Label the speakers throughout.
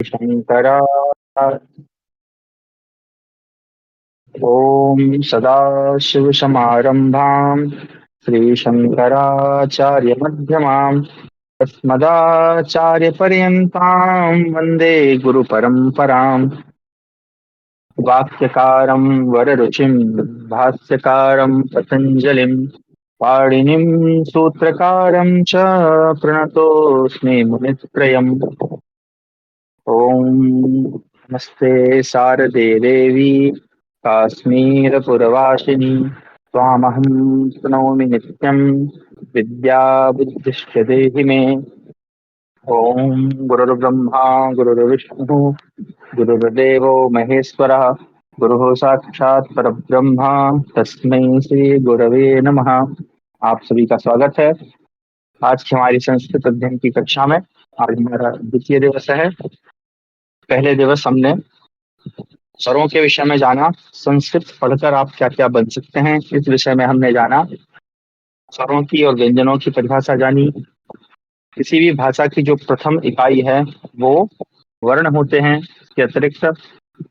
Speaker 1: शंकरा। ओम सदाशिवसमारंभाम् श्रीशंकराचार्यमध्यमाम् अस्मदाचार्यपर्यन्ताम् वन्दे गुरुपरम्पराम्। वाक्यकारं वररुचिं भाष्यकारं पतञ्जलिं पाणिनिं सूत्रकारं च प्रणतोऽस्मि मुनित्रयम्। ॐ नमस्ते शारदे देवी काश्मीरपुरवासिनी त्वामहं प्रणौमि नित्यं विद्याबुद्धिश्च देहि मे। ओम गुरुर्ब्रह्मा गुरुर्विष्णु गुरुर्देवो महेश्वरः गुरुः साक्षात् परब्रह्मा तस्मै श्री गुरवे नमः। आप सभी का स्वागत है आज की हमारी संस्कृत अध्ययन की कक्षा में। आज हमारा द्वितीय दिवस है। पहले दिवस हमने स्वरों के विषय में जाना, संस्कृत पढ़कर आप क्या क्या बन सकते हैं इस विषय में हमने जाना। स्वरों की और व्यंजनों की परिभाषा जानी। किसी भी भाषा की जो प्रथम इकाई है वो वर्ण होते हैं। इसके अतिरिक्त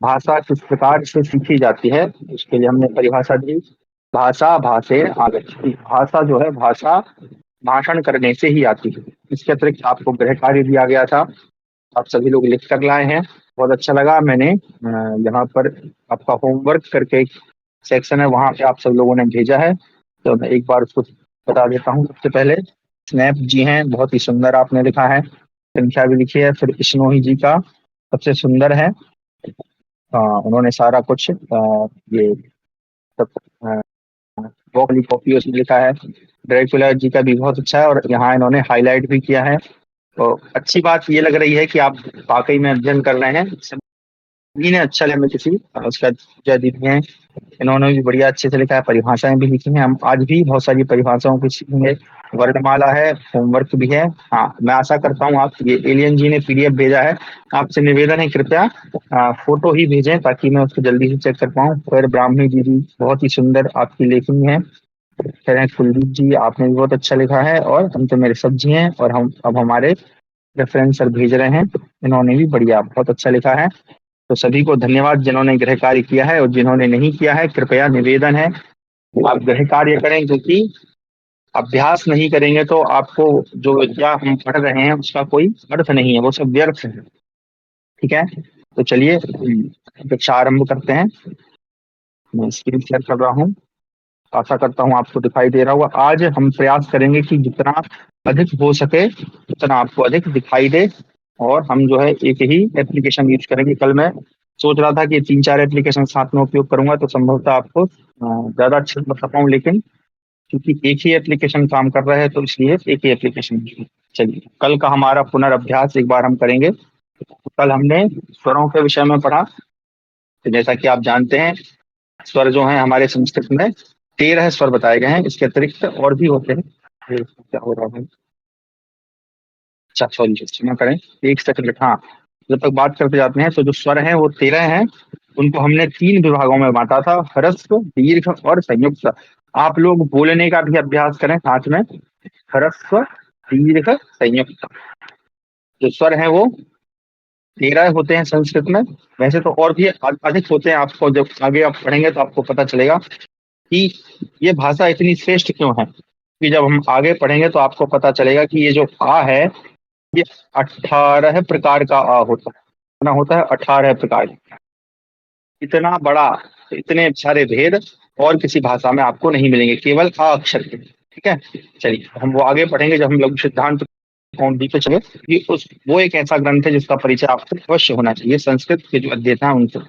Speaker 1: भाषा किस प्रकार से सीखी जाती है उसके लिए हमने परिभाषा दी। भाषा भाषे आगच्छति, भाषा जो है भाषा भाषण करने से ही आती है। इसके अतिरिक्त आपको गृह कार्य दिया गया था, आप सभी लोग लिख कर लाए हैं, बहुत अच्छा लगा। मैंने यहाँ पर आपका होमवर्क करके एक सेक्शन है वहां पे आप सब लोगों ने भेजा है, तो मैं एक बार उसको बता देता हूँ। सबसे पहले स्नैप जी हैं, बहुत ही सुंदर आपने लिखा है, संख्या भी लिखी है। फिर इश्नोही जी का सबसे सुंदर है, उन्होंने सारा कुछ ये सब वो वाली कॉपी उसमें लिखा है। ड्रैकुला जी का भी बहुत अच्छा है और यहाँ इन्होंने हाईलाइट भी किया है। तो अच्छी बात ये लग रही है कि आप वाकई में अध्ययन कर रहे हैं। सभी ने अच्छा लिखा, किसी उसका जय दीदी हैं, इन्होंने भी बढ़िया अच्छे से लिखा है, परिभाषाएं भी लिखी हैं। हम आज भी बहुत सारी परिभाषाओं की सीखेंगे। वर्णमाला है, होमवर्क भी है। हाँ, मैं आशा करता हूँ आप, ये एलियन जी ने पीडीएफ भेजा है, आपसे निवेदन है कृपया फोटो ही भेजें ताकि मैं उसको जल्दी से चेक कर पाऊँ। फिर ब्राह्मणी जी भी बहुत ही सुंदर आपकी लेखनी है। फिर हैं कुलदीप जी, आपने भी बहुत अच्छा लिखा है। और हम तो मेरे सब जी हैं, और हम अब हमारे रेफरेंस सर भेज रहे हैं, इन्होंने भी बढ़िया बहुत अच्छा लिखा है। तो सभी को धन्यवाद जिन्होंने गृह कार्य किया है, और जिन्होंने नहीं किया है कृपया निवेदन है आप गृह कार्य करें, क्योंकि अभ्यास नहीं करेंगे तो आपको जो विद्या हम पढ़ रहे हैं उसका कोई अर्थ नहीं है, वो सब व्यर्थ है। ठीक है, तो चलिए कक्षा आरंभ करते हैं। मैं स्क्रीन शेयर कर रहा हूँ, आशा करता हूँ आपको दिखाई दे रहा होगा। आज हम प्रयास करेंगे कि जितना अधिक हो सके उतना आपको अधिक दिखाई दे, और हम जो है एक ही एप्लीकेशन यूज करेंगे। कल मैं सोच रहा था कि तीन चार एप्लीकेशन साथ में उपयोग करूंगा तो संभवतः आपको ज्यादा अच्छे से बता पाऊँ, लेकिन क्योंकि एक ही एप्लीकेशन काम कर रहा है तो इसलिए एक ही एप्लीकेशन। चलिए, कल का हमारा पुनर्अभ्यास एक बार हम करेंगे। कल हमने स्वरों के विषय में पढ़ा। तो जैसा कि आप जानते हैं, स्वर जो हैं हमारे संस्कृत में 13 स्वर बताए गए हैं, इसके अतिरिक्त और भी होते हैं। ये क्या हो रहा है? अच्छा सॉरी, क्षमा करें, एक सेकंड। हाँ, जब तक बात करते जाते हैं तो जो स्वर हैं वो 13 हैं। उनको हमने तीन विभागों में बांटा था, ह्रस्व, दीर्घ और संयुक्त। आप लोग बोलने का भी अभ्यास करें साथ में। ह्रस्व, दीर्घ, संयुक्त, जो स्वर हैं वो 13 होते हैं संस्कृत में। वैसे तो और भी अधिक होते हैं, आपको जब आगे आप पढ़ेंगे तो आपको पता चलेगा कि ये भाषा इतनी श्रेष्ठ क्यों है। कि जब हम आगे पढ़ेंगे तो आपको पता चलेगा कि ये जो आ है ये 18 प्रकार का आ होता है। कितना होता है? 18 प्रकार। इतना बड़ा, इतने सारे भेद और किसी भाषा में आपको नहीं मिलेंगे, केवल आ अक्षर के। ठीक है, चलिए हम वो आगे पढ़ेंगे जब हम लघु सिद्धांत कौंडी पे चले। कि उस वो एक ऐसा ग्रंथ है जिसका परिचय आपको अवश्य होना चाहिए संस्कृत के जो अध्येता हैं उनसे।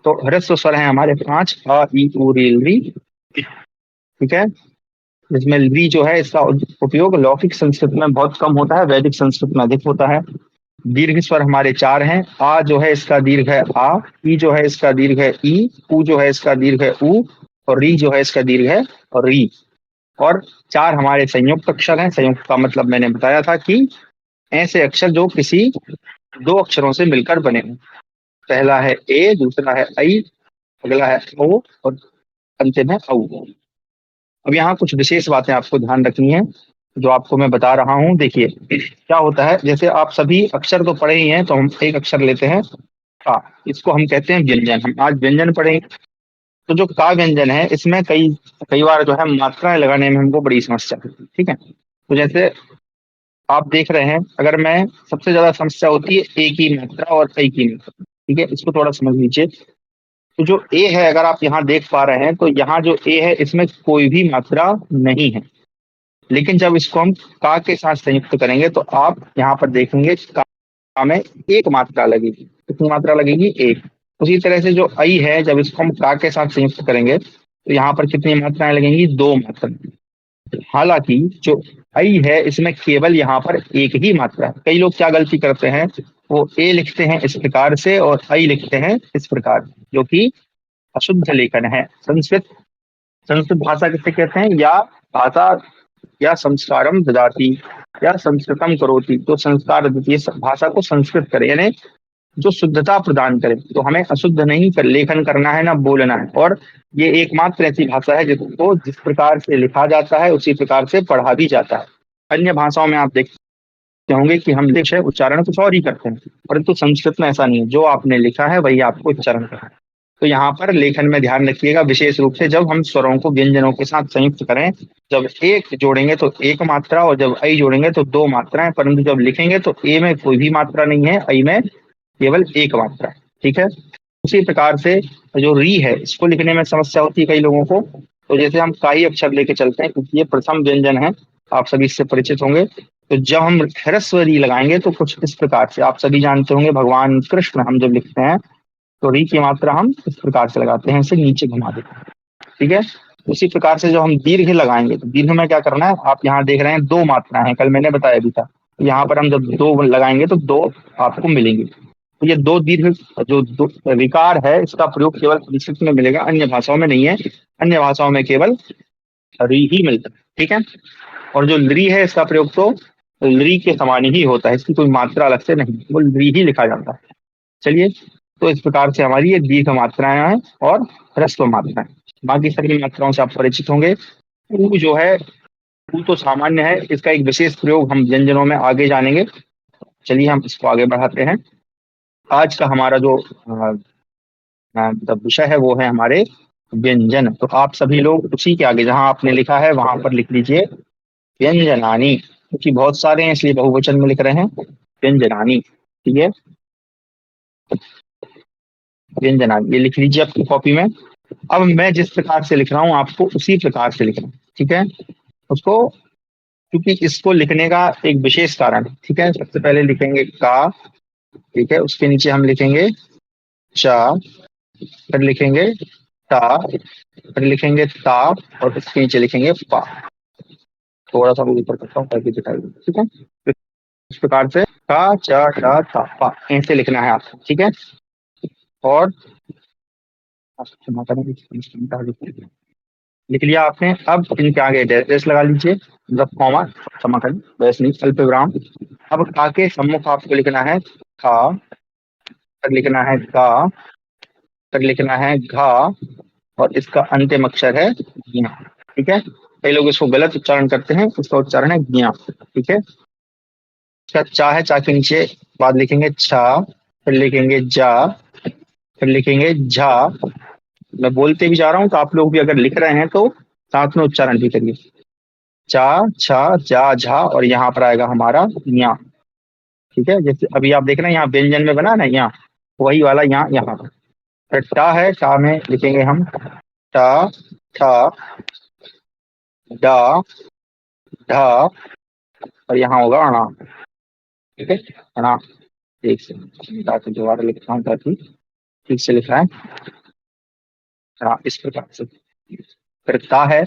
Speaker 1: तो ह्रस्व स्वर है हमारे 5, अ ई उ री री। ठीक है, जिसमें ली जो है इसका उपयोग लौकिक संस्कृत में बहुत कम होता है, वैदिक संस्कृत में अधिक होता है। दीर्घ स्वर हमारे 4 हैं। आ जो है इसका दीर्घ है आ, ई जो है इसका दीर्घ है ई, उ जो है इसका दीर्घ है उ, और री जो है इसका दीर्घ है और री। और 4 हमारे संयुक्त अक्षर हैं। संयुक्त का मतलब मैंने बताया था कि ऐसे अक्षर जो किसी दो अक्षरों से मिलकर बने हों। पहला है ए, दूसरा है आई, अगला है ओ, और अंतिम है औ। अब यहाँ कुछ विशेष बातें आपको ध्यान रखनी है। जो आपको मैं बता रहा हूँ। देखिए क्या होता है, जैसे आप सभी अक्षर तो पढ़े ही हैं, तो हम एक अक्षर लेते हैं का, इसको हम कहते हैं व्यंजन। हम आज व्यंजन पढ़ेंगे। तो जो का व्यंजन है, इसमें कई कई बार जो है मात्राएं लगाने में हमको बड़ी समस्या होती है। ठीक है, तो जैसे आप देख रहे हैं, अगर मैं सबसे ज्यादा समस्या होती है ए की मात्रा और ऐ की मात्रा। ठीक है, इसको थोड़ा समझ लीजिए। तो जो ए है, अगर आप यहाँ देख पा रहे हैं, तो यहाँ जो ए है इसमें कोई भी मात्रा नहीं है। लेकिन जब इसको हम का के साथ संयुक्त करेंगे, तो आप यहाँ पर देखेंगे का में एक मात्रा लगेगी। कितनी मात्रा लगेगी? एक। उसी तरह से जो आई है, जब इसको हम का के साथ संयुक्त करेंगे, तो यहाँ पर कितनी मात्राएं लगेंगी? दो मात्राएं। हालांकि जो आई है, इसमें केवल यहाँ पर एक ही मात्रा है। कई लोग क्या गलती करते हैं, वो ए लिखते हैं इस प्रकार से और आई लिखते हैं इस प्रकार, जो कि अशुद्ध लेखन है। संस्कृत संस्कृत भाषा किसे कहते हैं? या भाषा या संस्कारम ददाति या संस्कृतम करोति, तो संस्कार देती है, भाषा को संस्कृत करे, यानी जो शुद्धता प्रदान करे। तो हमें अशुद्ध नहीं कर लेखन करना है, ना बोलना है। और ये एकमात्र ऐसी भाषा है जिसको जिस प्रकार से लिखा जाता है उसी प्रकार से पढ़ा भी जाता है। अन्य भाषाओं में आप देखते होंगे कि हम देश है उच्चारण कुछ और ही करते हैं, परंतु संस्कृत में ऐसा नहीं है। जो आपने लिखा है वही आपको उच्चारण करना है। तो यहाँ पर लेखन में ध्यान रखिएगा, विशेष रूप से जब हम स्वरों को व्यंजनों के साथ संयुक्त करें, जब एक जोड़ेंगे तो एक मात्रा, और जब ऐ जोड़ेंगे तो दो मात्राएं, परंतु जब लिखेंगे तो ए में कोई भी मात्रा नहीं है, ऐ में केवल एक मात्रा है। ठीक है, उसी प्रकार से जो री है, इसको लिखने में समस्या होती है कई लोगों को। तो जैसे हम का ही अक्षर लेके चलते हैं, क्योंकि ये प्रथम व्यंजन है, आप सभी इससे परिचित होंगे। तो जब हम ह्रस्व री लगाएंगे तो कुछ इस प्रकार से, आप सभी जानते होंगे, भगवान कृष्ण हम जब लिखते हैं तो री की मात्रा हम इस प्रकार से लगाते हैं, इसे नीचे घुमा देते हैं। ठीक है, उसी प्रकार से जो हम दीर्घ लगाएंगे, तो दीर्घ में क्या करना है, आप यहाँ देख रहे हैं दो मात्रा है, कल मैंने बताया भी था। यहाँ पर हम जब दो लगाएंगे तो दो आपको मिलेंगे। तो ये दो दीर्घ, जो दो विकार है, इसका प्रयोग केवल संस्कृत में मिलेगा, अन्य भाषाओं में नहीं है। अन्य भाषाओं में केवल री ही मिलता है। ठीक है, और जो लरी है, इसका प्रयोग तो लरी के समान ही होता है, इसकी कोई मात्रा अलग से नहीं, वो लरी ही लिखा जाता है। चलिए, तो इस प्रकार से हमारी ये दीर्घ मात्राएं हैं और ह्रस्व मात्राएं। बाकी सभी मात्राओं से आप परिचित होंगे। ऊ जो है, ऊ तो सामान्य है, इसका एक विशेष प्रयोग हम व्यंजनों में आगे जानेंगे। चलिए हम इसको आगे बढ़ाते हैं। आज का हमारा जो मतलब विषय है, वो है हमारे व्यंजन। तो आप सभी लोग उसी के आगे जहां आपने लिखा है वहां पर लिख लीजिए व्यंजनानी, क्योंकि बहुत सारे हैं इसलिए बहुवचन में लिख रहे हैं व्यंजनानी। ठीक है, व्यंजनानी ये लिख लीजिए अपनी कॉपी में। अब मैं जिस प्रकार से लिख रहा हूँ, आपको उसी प्रकार से लिखना है। ठीक है, उसको, क्योंकि इसको लिखने का एक विशेष कारण है। ठीक है, सबसे पहले लिखेंगे का। ठीक है, उसके नीचे हम लिखेंगे चा, फिर लिखेंगे ता, फिर लिखेंगे ता, और इसके नीचे लिखेंगे पा। थोड़ा सा ऊपर करता हूँ ताकि दिखाई दे। ठीक है, तो इस प्रकार से का चा टा ता पा ऐसे लिखना है आपको। ठीक है, और लिख लिया आपने। अब इनके आगे डैश लगा लीजिए, मतलब कॉमा, क्षमा करें, वैसे नहीं, अल्प विराम। अब का के सम्मुख आपको लिखना है खा, फिर लिखना है गा, फिर लिखना है घा, और इसका अंतिम अक्षर है ज्ञा। ठीक है, कई लोग इसको गलत उच्चारण करते हैं, इसका उच्चारण है ज्ञा। ठीक है, इसका चा है, चा के नीचे बाद लिखेंगे छा, फिर लिखेंगे जा, फिर लिखेंगे झा। मैं बोलते भी जा रहा हूँ, तो आप लोग भी अगर लिख रहे हैं तो साथ में उच्चारण भी करिए। चा छा जा झा, और यहाँ पर आएगा हमारा या। ठीक है, जैसे अभी आप देख रहे हैं यहाँ व्यंजन में बना ना यहाँ, वही वाला यहाँ यहाँ पर। फिर टा है, टा में लिखेंगे हम टा ठा डा ढा, और यहाँ होगा अणा। ठीक है, अणा। एक से ताकि दोबारा लिखता हूँ ताकि ठीक से लिखा है। हाँ, इस प्रकार से। फिर ता है,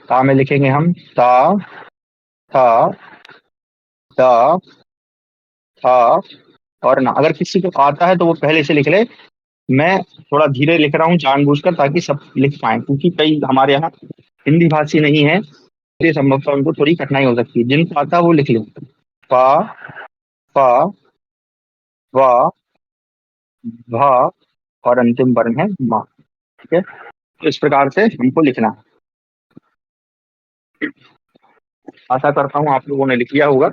Speaker 1: ता में लिखेंगे हम ता था दा था, और ना। अगर किसी को आता है तो वो पहले से लिख ले। मैं थोड़ा धीरे लिख रहा हूँ जानबूझकर, ताकि सब लिख पाए, क्योंकि कई हमारे यहाँ हिंदी भाषी नहीं है, इसलिए संभवतः उनको थोड़ी कठिनाई हो सकती है। जिनको आता है वो लिख ले। पा पा वा भा, और अंतिम वर्ण है माँ। ठीक है, तो इस प्रकार से हमको लिखना है। आशा करता हूँ आप लोगों ने लिख लिया होगा।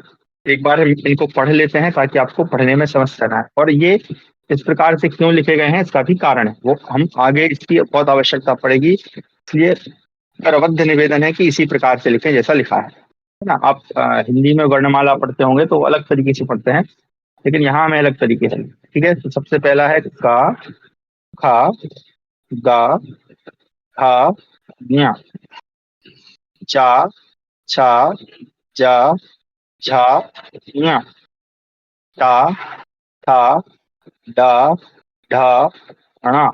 Speaker 1: एक बार हम इनको पढ़ लेते हैं ताकि आपको पढ़ने में समस्या ना आए। और ये इस प्रकार से क्यों लिखे गए हैं इसका भी कारण है, वो हम आगे इसकी बहुत आवश्यकता पड़ेगी, इसलिए करबद्ध निवेदन है कि इसी प्रकार से लिखें जैसा लिखा है ना। आप हिंदी में वर्णमाला पढ़ते होंगे तो अलग तरीके से पढ़ते हैं, लेकिन यहाँ हमें अलग तरीके से। ठीक है, तो सबसे पहला है का, खा, गा, घा, ञा, चा, छा, जा, झा, ञा, टा, ठा, डा, ढा, णा,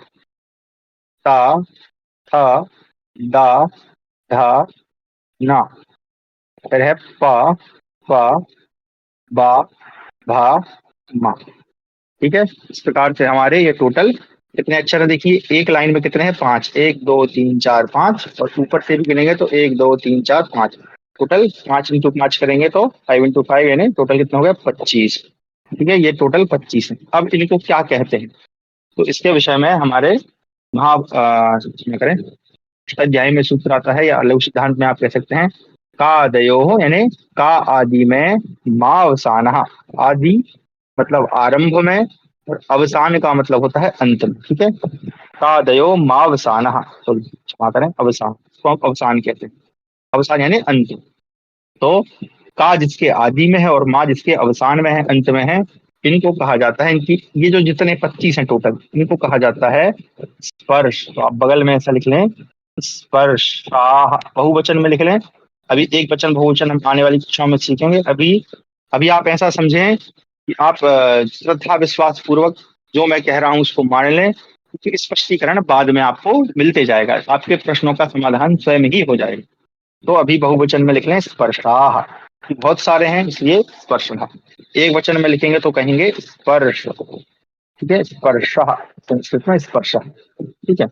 Speaker 1: ता, था, दा, धा, ना। फिर है पा, पा, बा, भा, मा। ठीक है, इस प्रकार से हमारे ये टोटल कितने अक्षर है देखिए, एक लाइन में कितने हैं, 5, 1 2 3 4 5, और ऊपर से भी गिनेंगे तो 1 2 3 4 5, टोटल 5 × 5 करेंगे तो 5 × 5 यानी टोटल कितना हो गया, 25। ठीक है, ये टोटल 25 है। अब इनको क्या कहते हैं तो इसके विषय में हमारे महा में करें, अष्टाध्यायी में सूत्र आता है, या लघु सिद्धांत में आप कह सकते हैं, का दयो हो यानी का आदि में, मावसान, आदि मतलब आरंभ में, और अवसान का मतलब होता है अंत में। ठीक है, का दयो मावसान, तो क्षमा करें अवसान, इसको हम अवसान कहते हैं, अवसान यानी अंत। तो का जिसके आदि में है और माँ जिसके अवसान में है, अंत में है, इनको कहा जाता है, इनकी ये जो जितने 25 हैं टोटल, इनको कहा जाता है स्पर्श। तो आप बगल में ऐसा लिख लें, स्पर्शाः, बहुवचन में लिख लें। अभी एक वचन बहुवचन हम आने वाली कक्षाओं में सीखेंगे। अभी अभी आप ऐसा समझें कि आप श्रद्धा विश्वास पूर्वक जो मैं कह रहा हूं उसको मान लें, क्योंकि स्पष्टीकरण बाद में आपको मिलते जाएगा, आपके प्रश्नों का समाधान स्वयं ही हो जाएगा। तो अभी बहुवचन में लिख लें स्पर्शाः, बहुत सारे हैं इसलिए स्पर्शः। एक वचन में लिखेंगे तो कहेंगे स्पर्श। ठीक है, स्पर्शः, संस्कृत में स्पर्श। ठीक है,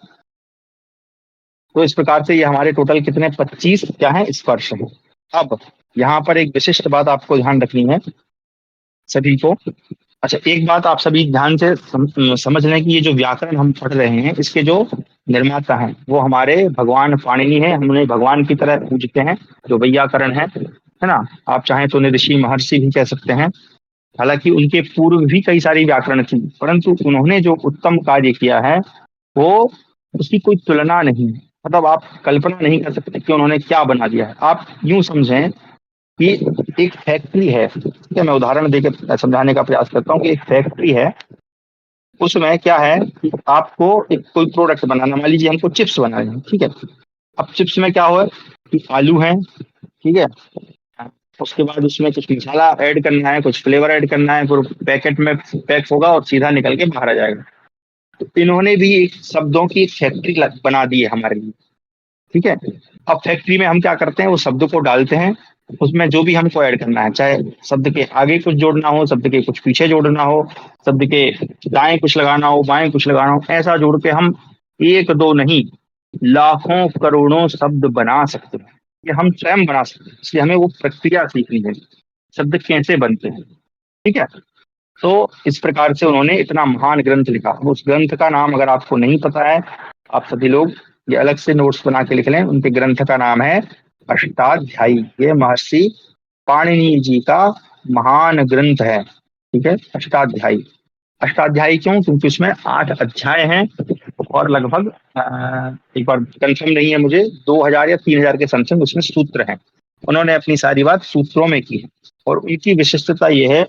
Speaker 1: तो इस प्रकार से ये हमारे टोटल कितने 25 क्या है, स्पर्श है। अब यहाँ पर एक विशिष्ट बात आपको ध्यान रखनी है सभी को। अच्छा, एक बात आप सभी ध्यान से समझ लें कि ये जो व्याकरण हम पढ़ रहे हैं इसके जो निर्माता हैं वो हमारे भगवान पाणिनि हैं, हम उन्हें भगवान की तरह पूजते हैं। जो वैयाकरण है ना, आप चाहें तो उन्हें ऋषि महर्षि भी कह सकते हैं। हालांकि उनके पूर्व भी कई सारी व्याकरण थी, परंतु उन्होंने जो उत्तम कार्य किया है वो उसकी कोई तुलना नहीं है। मतलब आप कल्पना नहीं कर सकते कि उन्होंने क्या बना दिया है। आप यूं समझें कि एक फैक्ट्री है, ठीक है, मैं उदाहरण देकर समझाने का प्रयास करता हूँ कि एक फैक्ट्री है, उसमें क्या है कि आपको एक कोई प्रोडक्ट बनाना, मान लीजिए हमको चिप्स बनाने हैं। ठीक है, अब चिप्स में क्या हुआ कि आलू है, ठीक है, उसके बाद उसमें कुछ मसाला ऐड करना है, कुछ फ्लेवर ऐड करना है, फिर पैकेट में पैक होगा और सीधा निकल के बाहर आ जाएगा। तो इन्होंने भी एक शब्दों की फैक्ट्री बना दी है हमारे लिए। ठीक है, अब फैक्ट्री में हम क्या करते हैं, वो शब्द को डालते हैं, उसमें जो भी हमको ऐड करना है, चाहे शब्द के आगे कुछ जोड़ना हो, शब्द के कुछ पीछे जोड़ना हो, शब्द के दाएं कुछ लगाना हो, बाएं कुछ लगाना हो, ऐसा जोड़ के हम एक दो नहीं लाखों करोड़ों शब्द बना सकते हैं। ये हम स्वयं बना सकते हैं, इसलिए हमें वो प्रक्रिया सीखनी है, शब्द कैसे बनते हैं। ठीक है, तो इस प्रकार से उन्होंने इतना महान ग्रंथ लिखा। उस ग्रंथ का नाम अगर आपको नहीं पता है, आप सभी लोग ये अलग से नोट्स बना के लिख लें। उनके ग्रंथ का नाम है अष्टाध्यायी। ये महर्षि पाणिनि जी का महान ग्रंथ है। ठीक है, अष्टाध्यायी। अष्टाध्यायी क्यों, क्योंकि उसमें 8 अध्याय हैं और लगभग एक बार कंफर्म नहीं है मुझे, 2000 या 3000 के समथिंग उसमें सूत्र हैं। उन्होंने अपनी सारी बात सूत्रों में की है, और उनकी विशिष्टता यह है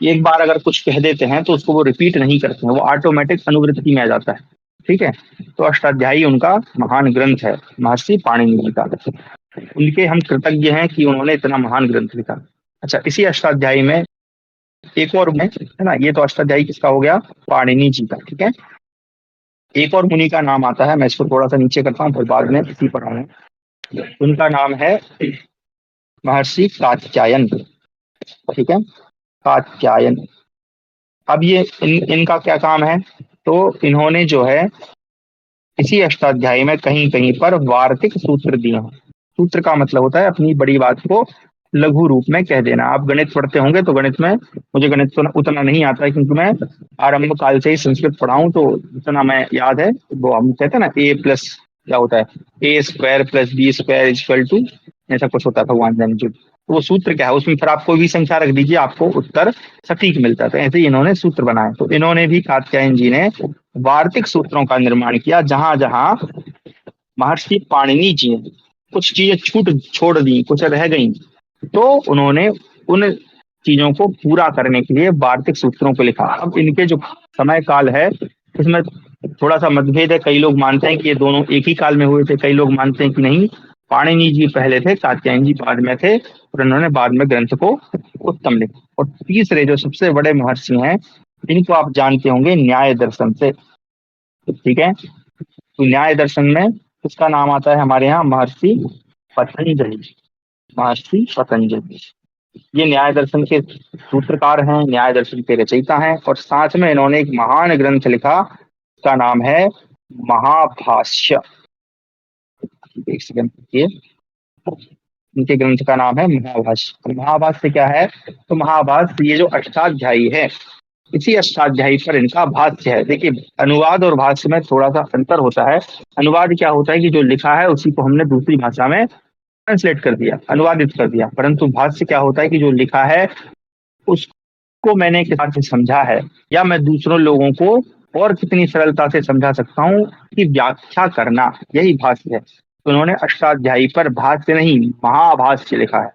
Speaker 1: कि एक बार अगर कुछ कह देते हैं तो उसको वो रिपीट नहीं करते हैं, वो ऑटोमेटिक अनुवृत्ति में आ जाता है। ठीक है, तो अष्टाध्यायी उनका महान ग्रंथ है, महर्षि पाणिनि जी का। उनके हम कृतज्ञ हैं कि उन्होंने इतना महान ग्रंथ लिखा। अच्छा, इसी अष्टाध्यायी में एक और है ना, ये तो अष्टाध्यायी किसका हो गया, पाणिनि जी का। ठीक है, एक और मुनि का नाम आता है, मैं इसको थोड़ा सा नीचे करता हूँ फिर बाद में इसी पर आऊंगा। उनका नाम है महर्षि कात्यायन। ठीक है, कात्यायन। अब ये इनका क्या काम है, तो इन्होंने जो है इसी अष्टाध्यायी में कहीं कहीं पर वार्तिक सूत्र दिए हैं। सूत्र का मतलब होता है अपनी बड़ी बात को लघु रूप में कह देना। आप गणित पढ़ते होंगे तो गणित में, मुझे गणित तो उतना नहीं आता है क्योंकि मैं आरंभ काल से ही संस्कृत पढ़ा हूं, तो जितना मैं याद है वो हम कहते हैं ना ए प्लस क्या होता है, A square plus B square equal to, ऐसा कुछ होता था भगवान जान जी। तो वो सूत्र क्या है, उसमें फिर आप कोई भी संख्या रख दीजिए, आपको उत्तर सटीक मिलता है। तो ऐसे ही इन्होंने सूत्र बनाए। तो इन्होंने भी, कात्यायन जी ने वार्तिक सूत्रों का निर्माण किया। जहां जहां महर्षि पाणिनि जी ने कुछ चीजें छूट छोड़ दी, कुछ रह गई, तो उन्होंने उन चीजों को पूरा करने के लिए वार्तिक सूत्रों को लिखा। अब इनके जो समय काल है, इसमें थोड़ा सा मतभेद है। कई लोग मानते हैं कि ये दोनों एक ही काल में हुए थे, कई लोग मानते हैं कि नहीं, पाणिनि जी पहले थे, कात्यायन जी बाद में थे, और उन्होंने बाद में ग्रंथ को उत्तम लिखा। और तीसरे जो सबसे बड़े महर्षि हैं, इनको आप जानते होंगे न्याय दर्शन से। ठीक है, तो न्याय दर्शन में किसका नाम आता है हमारे यहाँ? महर्षि पतंजलि। महर्षि पतंजलि ये न्याय दर्शन के सूत्रकार हैं, न्याय दर्शन के रचयिता हैं, और साथ में इन्होंने एक महान ग्रंथ लिखा, का नाम है महाभाष्य। एक सेकंड ये, इनके ग्रंथ का नाम है महाभाष्य। तो महाभाष्य क्या है? तो महाभाष्य ये जो अष्टाध्यायी है, इसी अष्टाध्यायी पर इनका भाष्य है। देखिए, अनुवाद और भाष्य में थोड़ा सा अंतर होता है। अनुवाद क्या होता है कि जो लिखा है उसी को हमने दूसरी भाषा में ट्रांसलेट कर दिया, अनुवादित कर दिया। परंतु भाष्य क्या होता है कि जो लिखा है उसको मैंने किस तरह से समझा है, या मैं दूसरों लोगों को और कितनी सरलता से समझा सकता हूँ, कि व्याख्या करना, यही भाष्य है। तो उन्होंने अष्टाध्यायी पर भाष्य नहीं, महाभाष्य लिखा है।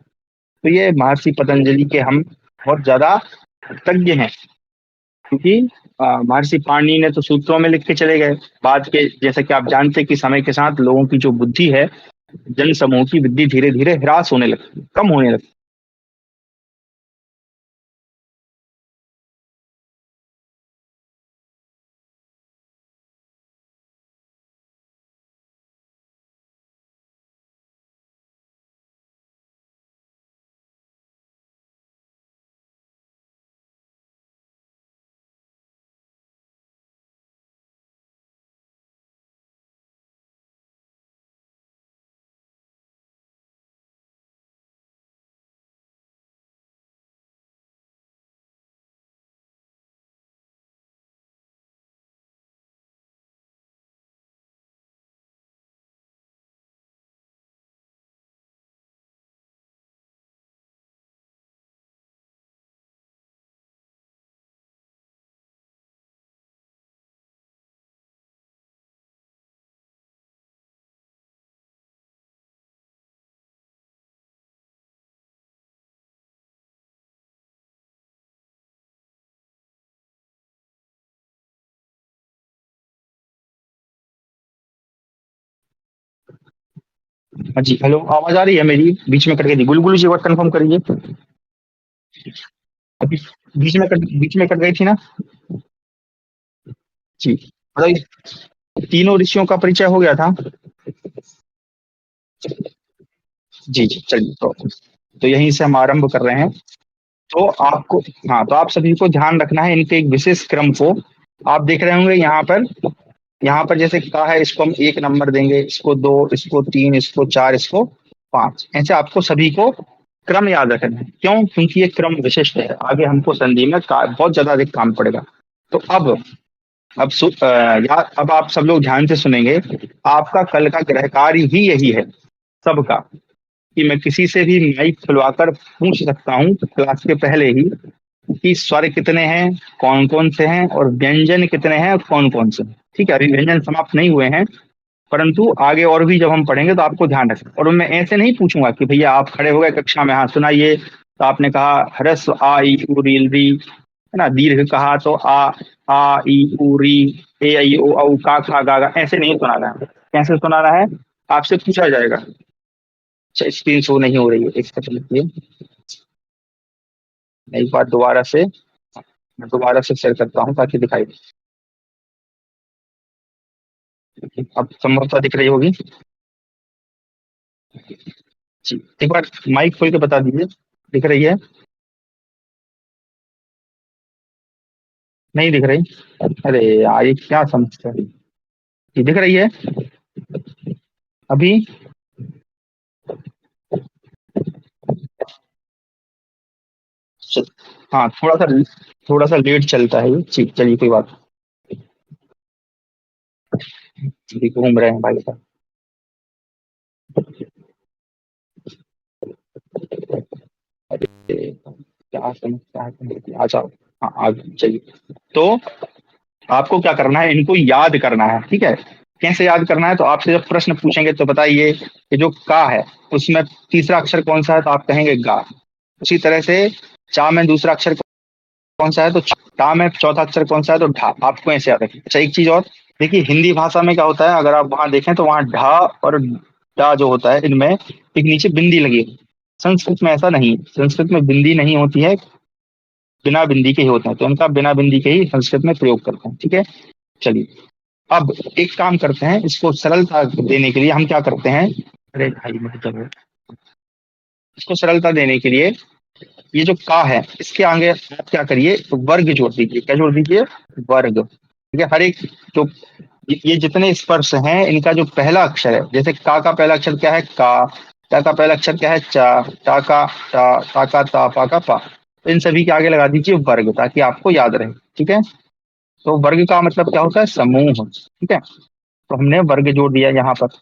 Speaker 1: तो ये महर्षि पतंजलि के हम बहुत ज्यादा तज्ञ हैं, क्योंकि महर्षि पाणिनि ने तो सूत्रों में लिख के चले गए। बाद के, जैसा कि आप जानते हैं कि समय के साथ लोगों की जो बुद्धि है, जन समूह की बुद्धि धीरे धीरे ह्रास होने लगती, कम होने लगती। हाँ जी, हेलो, आवाज आ रही है मेरी? बीच में कट गई थी, गुलगुली जी, बात कंफर्म करिए। अभी बीच में कट गई थी ना? जी, बताइए। तीनों ऋषियों का परिचय हो गया था। जी जी, चलिए, तो यहीं से हम आरंभ कर रहे हैं। तो आपको, हाँ, तो आप सभी को ध्यान रखना है इनके एक विशेष क्रम को। आप देख रहे होंगे यहाँ पर, जैसे कहा है, इसको हम 1 नंबर देंगे, इसको 2, इसको 3, इसको 4, इसको 5, ऐसे आपको सभी को क्रम याद रखना है। क्यों? क्योंकि ये क्रम विशिष्ट है, आगे हमको संधि में बहुत ज्यादा अधिक काम पड़ेगा। तो अब आप सब लोग ध्यान से सुनेंगे। आपका कल का ग्रह कार्य ही यही है सबका, कि मैं किसी से भी माइक खुलवाकर पूछ सकता हूँ क्लास के पहले ही, कि स्वर कितने हैं, कौन कौन से हैं, और व्यंजन कितने हैं, कौन कौन से हैं। ठीक है, अभी व्यंजन समाप्त नहीं हुए हैं, परंतु आगे और भी जब हम पढ़ेंगे तो आपको ध्यान रखना। और मैं ऐसे नहीं पूछूंगा कि भैया आप खड़े हो गए कक्षा में, हाँ सुनाइए, तो आपने कहा ह्रस्व आ ई उ री री, है ना, दीर्घ कहा तो आ ई उ री, ए आई ओ औ का खा गा गा, ऐसे नहीं सुनाना है। कैसे सुनाना है? आपसे पूछा जाएगा। अच्छा, स्क्रीन शो नहीं हो रही है, एक सेकंड रुकिए, मैं एक बार दोबारा से शेयर करता हूँ ताकि दिखाई दे। अब संभवतः दिख रही होगी। जी, एक बार माइक खोल के बता दीजिए, दिख रही है? नहीं दिख रही? अरे यार, ये क्या समस्या है? ये दिख रही है अभी? च- हाँ, थोड़ा सा लेट चलता है ये। ठीक, चलिए, कोई बात नहीं, अभी घूम रहे हैं भाई साहब। अरे क्या समस्या है, आ जाओ। हाँ आ चलिए। तो आपको क्या करना है, इनको याद करना है, ठीक है। कैसे याद करना है, तो आपसे जब प्रश्न पूछेंगे तो बताइए कि जो का है उसमें तीसरा अक्षर कौन सा है, तो आप कहेंगे गा। उसी तरह से चा में दूसरा अक्षर कौन सा है, तो टा में चौथा अक्षर कौन सा है, तो ढा। आपको ऐसे याद रखें। अच्छा एक चीज और देखिए, हिंदी भाषा में क्या होता है, अगर आप वहां देखें तो वहां ढा और डा जो होता है, इनमें एक नीचे बिंदी लगी है। संस्कृत में ऐसा नहीं, संस्कृत में बिंदी नहीं होती है, बिना बिंदी के ही होते हैं, तो इनका बिना बिंदी के ही संस्कृत में प्रयोग करते हैं, ठीक है। चलिए, अब एक काम करते हैं, इसको सरलता देने के लिए हम क्या करते हैं, अरे भाई मत करो। इसको सरलता देने के लिए ये जो का है इसके आगे आप क्या करिए, तो वर्ग जोड़ दीजिए। क्या जोड़ दीजिए, वर्ग, ठीक है। हर एक जो ये जितने स्पर्श हैं इनका जो पहला अक्षर है, जैसे का पहला अक्षर क्या है, का। टा का पहला अक्षर क्या है, चा। टा का टा, ता का ता, पा का पा। तो इन सभी के आगे लगा दीजिए वर्ग, ताकि आपको याद रहे, ठीक है। तो वर्ग का मतलब क्या होता है, समूह, ठीक है। तो हमने वर्ग जोड़ दिया यहाँ पर।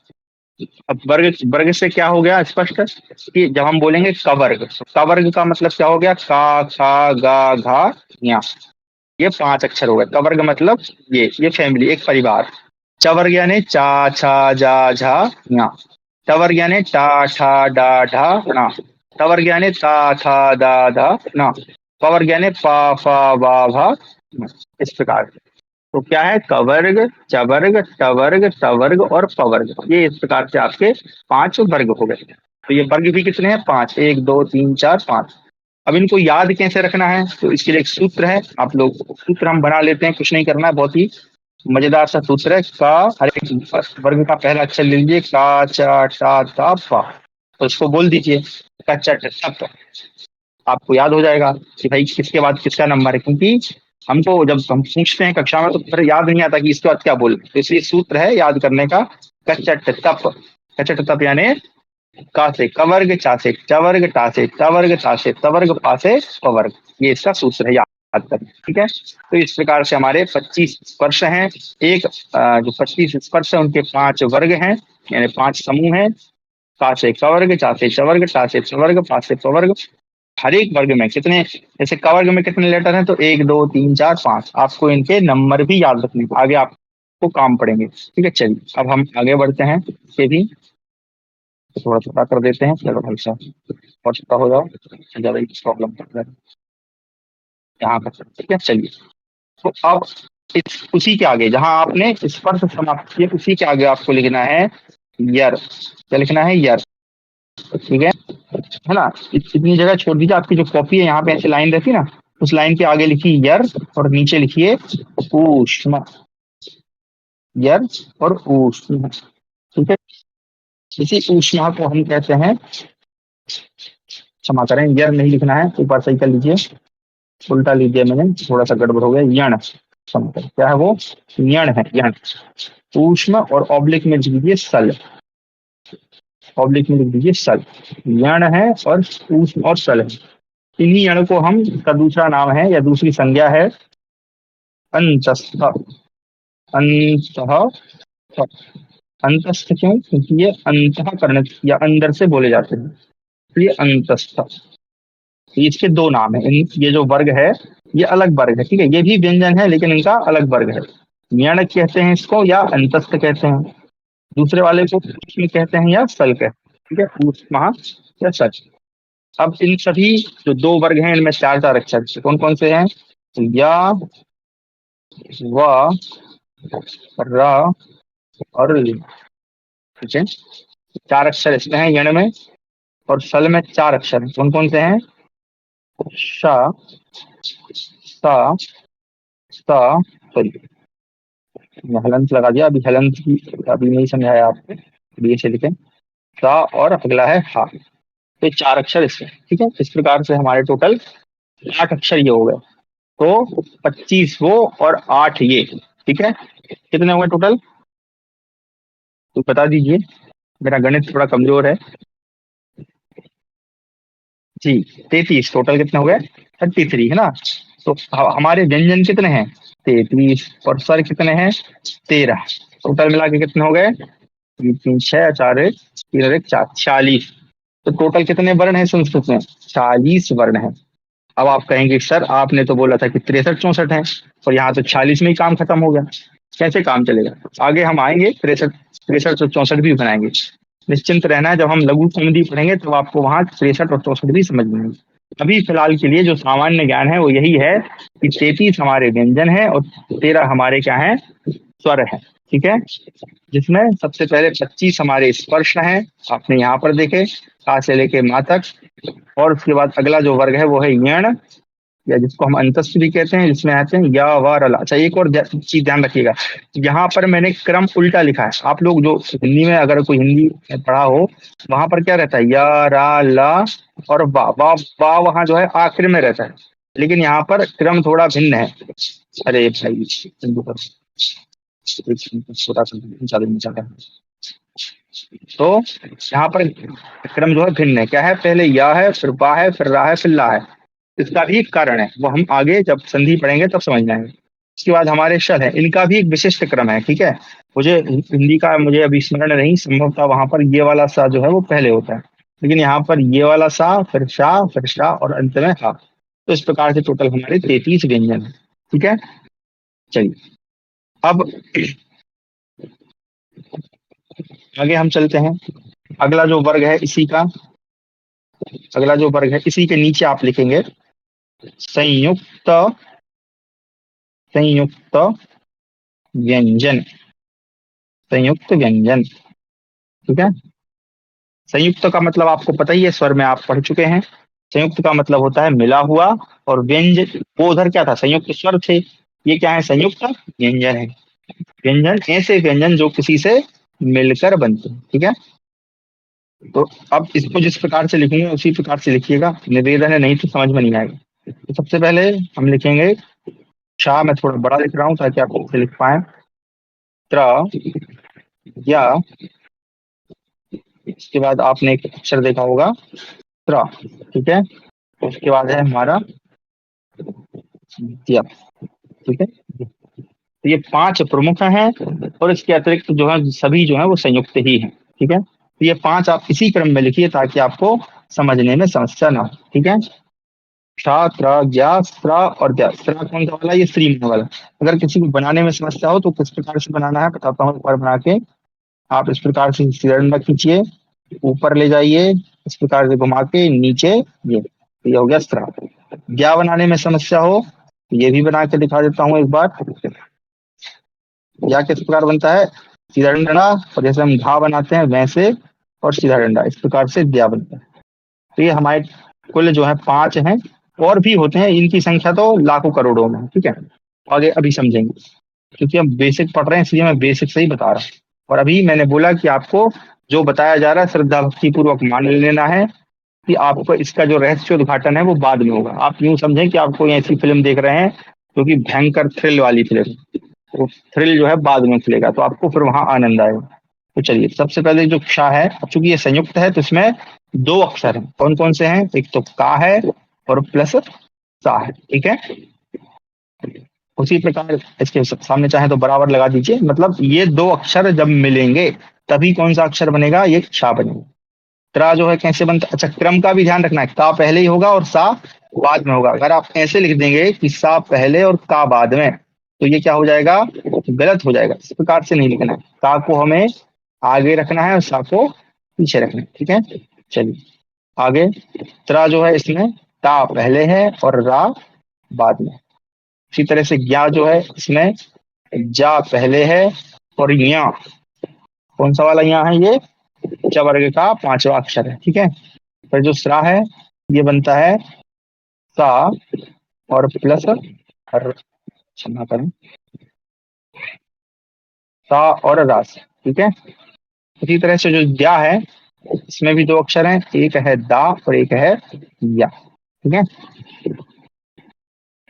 Speaker 1: अब वर्ग वर्ग से क्या हो गया स्पष्ट, कि जब हम बोलेंगे कवर्ग, तो कवर्ग का मतलब क्या हो गया, का खा गा घा या। ये पांच अक्षर हो गए कवर्ग मतलब। ये फैमिली, एक परिवार। चवर्ग यानी चा छा जा झा या। टवर्ग यानी टा ठा डा ढा ना। टवर्ग यानी ता था दा धा ना। पवर्ग यानी पा फा वा भा ना। इस प्रकार। तो क्या है, कवर्ग, चवर्ग, टवर्ग, टवर्ग और पवर्ग, ये इस प्रकार से आपके पांच वर्ग हो गए। तो ये वर्ग भी कितने हैं, पांच, एक दो तीन चार पांच। अब इनको याद कैसे रखना है, तो इसके लिए एक सूत्र है, आप लोग सूत्र हम बना लेते हैं, कुछ नहीं करना है, बहुत ही मजेदार सा सूत्र है। का, हर एक वर्ग का पहला अक्षर ले लीजिए, का चा टा ता पा। तो इसको बोल दीजिए, का चट टप। आपको याद हो जाएगा कि भाई किसके बाद किसका नंबर है, क्योंकि हमको जब हम पूछते हैं कक्षा में तो फिर याद नहीं आता कि इसके बाद क्या बोल, तो इसलिए सूत्र है याद करने का, कचट तप। कचट तप यानी का से कवर्ग, चा से चवर्ग, टा से टवर्ग, ता से तवर्ग, पा से पवर्ग। ये इसका सूत्र है, याद करना, ठीक है। तो इस प्रकार से हमारे 25 स्पर्श हैं। एक जो 25 स्पर्श है उनके पांच वर्ग हैं, यानी पांच समूह हैं। का से कवर्ग, चा से चवर्ग, टा से चवर्ग, पा से पवर्ग। हर एक वर्ग में कितने, जैसे क वर्ग में कितने लेटर हैं, तो एक दो तीन चार पांच। आपको इनके नंबर भी याद रखने हैं, आगे आपको काम पड़ेंगे, ठीक है। चलिए अब हम आगे बढ़ते हैं, ये भी थोड़ा छोटा कर देते हैं, चलो भाई साहब और छोटा हो जाओ, ज्यादा ही प्रॉब्लम कर रहा है यहाँ पर, ठीक है। चलिए, तो अब उसी के आगे जहां आपने स्पर्श समाप्त किया, उसी के आगे आपको लिखना है यर। क्या लिखना है, यर, ठीक है ना। इतनी जगह छोड़ दीजिए, आपकी जो कॉपी है यहाँ पे ऐसे लाइन रहती है ना, उस लाइन के आगे लिखिए यर, और नीचे लिखिए ऊष्म। यर और ऊष्म, ठीक है। इसी ऊष्मा को हम कहते हैं, क्षमा करें, यर नहीं लिखना है, ऊपर सही कर लीजिए, उल्टा लीजिए, मैंने थोड़ा सा गड़बड़ हो गया, यण। क्षमा करें, क्या है वो, यण है, यण। ऊष्म और ऑब्लिक में लिख दीजिए सल। ऑब्लिक में लिख दीजिए सल। यण है और ऊष्म और सल है। इन्हीं अणु को हम, का दूसरा नाम है या दूसरी संज्ञा है अंतस्थ। अंतः, अंतस्थ क्यों, क्योंकि ये अंतः करने या अंदर से बोले जाते हैं, इसलिए अंतस्थ। तो इसके दो नाम है, ये जो वर्ग है ये अलग वर्ग है, ठीक है। ये भी व्यंजन है लेकिन इनका अलग वर्ग है। यण कहते हैं इसको, या अंतस्थ कहते हैं। दूसरे वाले को ऊष्म कहते हैं या सल कहते हैं, ठीक है, ऊष्मा या सल। अब इन सभी जो दो वर्ग हैं इनमें चार चार अक्षर कौन कौन से हैं, या, व, र और ल, ठीक है। चार अक्षर इसमें हैं यण में, और सल में चार अक्षर हैं, कौन कौन से हैं, श, स, स, सॉरी, हलंत लगा दिया, अभी हलंत की अभी नहीं समझाया आपको, अभी ऐसे लिखें, सा और अगला है हा। तो चार अक्षर इसमें, ठीक है। इस प्रकार से हमारे टोटल आठ अक्षर ये हो गए। तो 25 वो और आठ ये, ठीक है। कितने हो गए टोटल, तो बता दीजिए, मेरा गणित थोड़ा कमजोर है जी। 33 टोटल कितने हो गए, 33 है ना। तो हमारे व्यंजन कितने हैं, 33, और स्वर कितने हैं, 13। टोटल मिला के कितने हो गए, तीन तीन छह, चार एक, तीन और एक चार, 46। तो टोटल कितने वर्ण हैं संस्कृत में? 40 वर्ण है। अब आप कहेंगे सर आपने तो बोला था कि 63 64 है, और यहाँ तो 46 में ही काम खत्म हो गया, कैसे काम चलेगा? आगे हम आएंगे 63 63 और 64 भी बनाएंगे। निश्चिंत रहना है, जब हम लघु कुंडी पढ़ेंगे तो आपको वहां 63 और 64 भी समझ में आएंगे। अभी फिलहाल के लिए जो सामान्य ज्ञान है वो यही है कि 33 हमारे व्यंजन है और 13 हमारे क्या है, स्वर है। ठीक है, जिसमें सबसे पहले 25 हमारे स्पर्श हैं, आपने यहाँ पर देखे, आ से लेके माँ तक। और उसके बाद अगला जो वर्ग है वो है यण, या जिसको हम अंतस्थ भी कहते हैं, जिसमें आते हैं या व रला। अच्छा, एक और चीज ध्यान रखिएगा, यहाँ पर मैंने क्रम उल्टा लिखा है। आप लोग जो हिंदी में, अगर कोई हिंदी में पढ़ा हो, वहां पर क्या रहता है, या रा ला और वा वहां जो है आखिर में रहता है, लेकिन यहाँ पर क्रम थोड़ा भिन्न है। अरे भाई छोटा सा चाहता है, तो यहाँ पर क्रम जो है भिन्न है। क्या है, पहले या है, फिर बा है, फिर रा है, फिर ला है। इसका भी एक कारण है, वो हम आगे जब संधि पढ़ेंगे तब समझ जाएंगे। उसके बाद हमारे शल है, इनका भी एक विशिष्ट क्रम है। ठीक है, मुझे हिंदी का मुझे अभी स्मरण नहीं, संभवतः वहां पर ये वाला सा जो है वो पहले होता है, लेकिन यहाँ पर ये वाला सा, फिर शाह, फिर शाह और अंत में हा। तो इस प्रकार से टोटल हमारे 33 व्यंजन है। ठीक है, चलिए अब आगे हम चलते हैं। अगला जो वर्ग है इसी का, अगला जो वर्ग है इसी के नीचे आप लिखेंगे संयुक्त, संयुक्त व्यंजन, संयुक्त व्यंजन। ठीक है, संयुक्त का मतलब आपको पता ही है, स्वर में आप पढ़ चुके हैं। संयुक्त का मतलब होता है मिला हुआ, और व्यंजन वो उधर क्या था, संयुक्त स्वर थे, ये क्या है, संयुक्त व्यंजन है। व्यंजन ऐसे व्यंजन जो किसी से मिलकर बनते हैं। ठीक है, तो अब इसको जिस प्रकार से लिखेंगे उसी प्रकार से लिखिएगा, निवेदन है, नहीं तो समझ में नहीं आएगा। तो सबसे पहले हम लिखेंगे शाह, मैं थोड़ा बड़ा लिख रहा हूँ ताकि आप खुद से लिख पाए, त्र, या, इसके बाद आपने एक अक्षर देखा होगा त्र। ठीक है, उसके बाद है हमारा दिया। ठीक है, तो ये 5 प्रमुख हैं, और इसके अतिरिक्त जो है सभी जो है वो संयुक्त ही हैं। ठीक है, तो ये 5 आप इसी क्रम में लिखिए ताकि आपको समझने में समस्या ना हो। ठीक है, क्षा, त्र, ज्ञा, स्त्र और द्या। स्त्र कौन सा वाला, ये श्री में वाला। अगर किसी को बनाने में समस्या हो तो किस प्रकार से बनाना है बताता हूँ, एक बार बना के। आप इस प्रकार से सिलेंडर खींचिए, ऊपर ले जाइए, इस प्रकार से घुमा के नीचे, ये हो गया स्त्र। ज्ञा बनाने में समस्या हो तो ये भी बना के दिखा देता हूँ एक बार। या किस प्रकार बनता है, सीधा डंडा, और जैसे हम घा बनाते हैं वैसे, और सीधा डंडा, इस प्रकार से दिया बनता है। तो ये हमारे कुल जो है 5 हैं, और भी होते हैं, इनकी संख्या तो लाखों करोड़ों में है। ठीक है, आगे अभी समझेंगे, क्योंकि हम बेसिक पढ़ रहे हैं इसलिए मैं बेसिक से ही बता रहा हूँ। और अभी मैंने बोला कि आपको जो बताया जा रहा है श्रद्धा भक्ति पूर्वक मान लेना है, कि आपको इसका जो रहस्य उद्घाटन है वो बाद में होगा। आप यूं समझें कि आपको ऐसी फिल्म देख रहे हैं जो कि भयंकर थ्रिल वाली फिल्म, तो थ्रिल जो है बाद में खुलेगा, तो आपको फिर वहां आनंद आएगा। तो चलिए, सबसे पहले जो क्षा है, अब चूंकि ये संयुक्त है तो इसमें 2 अक्षर हैं। कौन कौन से हैं, एक तो का है और प्लस सा है। ठीक है, उसी प्रकार इसके सामने चाहे तो बराबर लगा दीजिए, मतलब ये 2 अक्षर जब मिलेंगे तभी कौन सा अक्षर बनेगा, ये क्षा बनेगा। त्रा जो है कैसे बनता है, अच्छा क्रम का भी ध्यान रखना है, का पहले ही होगा और सा बाद में होगा। अगर आप ऐसे लिख देंगे कि सा पहले और का बाद में, तो ये क्या हो जाएगा, गलत हो जाएगा। इस प्रकार से नहीं लिखना है, का को हमें आगे रखना है और सा को पीछे रखना है। ठीक है, चलिए आगे। त्रा जो है इसमें ता पहले है और रा बाद में। इसी तरह से ज्ञा जो है इसमें जा पहले है और या, कौन सा वाला यहाँ है, ये च वर्ग का 5वां अक्षर है। ठीक है, फिर जो स्रा है ये बनता है सा और प्लस क्षमा करें, सा और रास। ठीक है, इसी तरह से जो द्या है इसमें भी 2 अक्षर हैं, एक है दा और एक है या। ठीक है,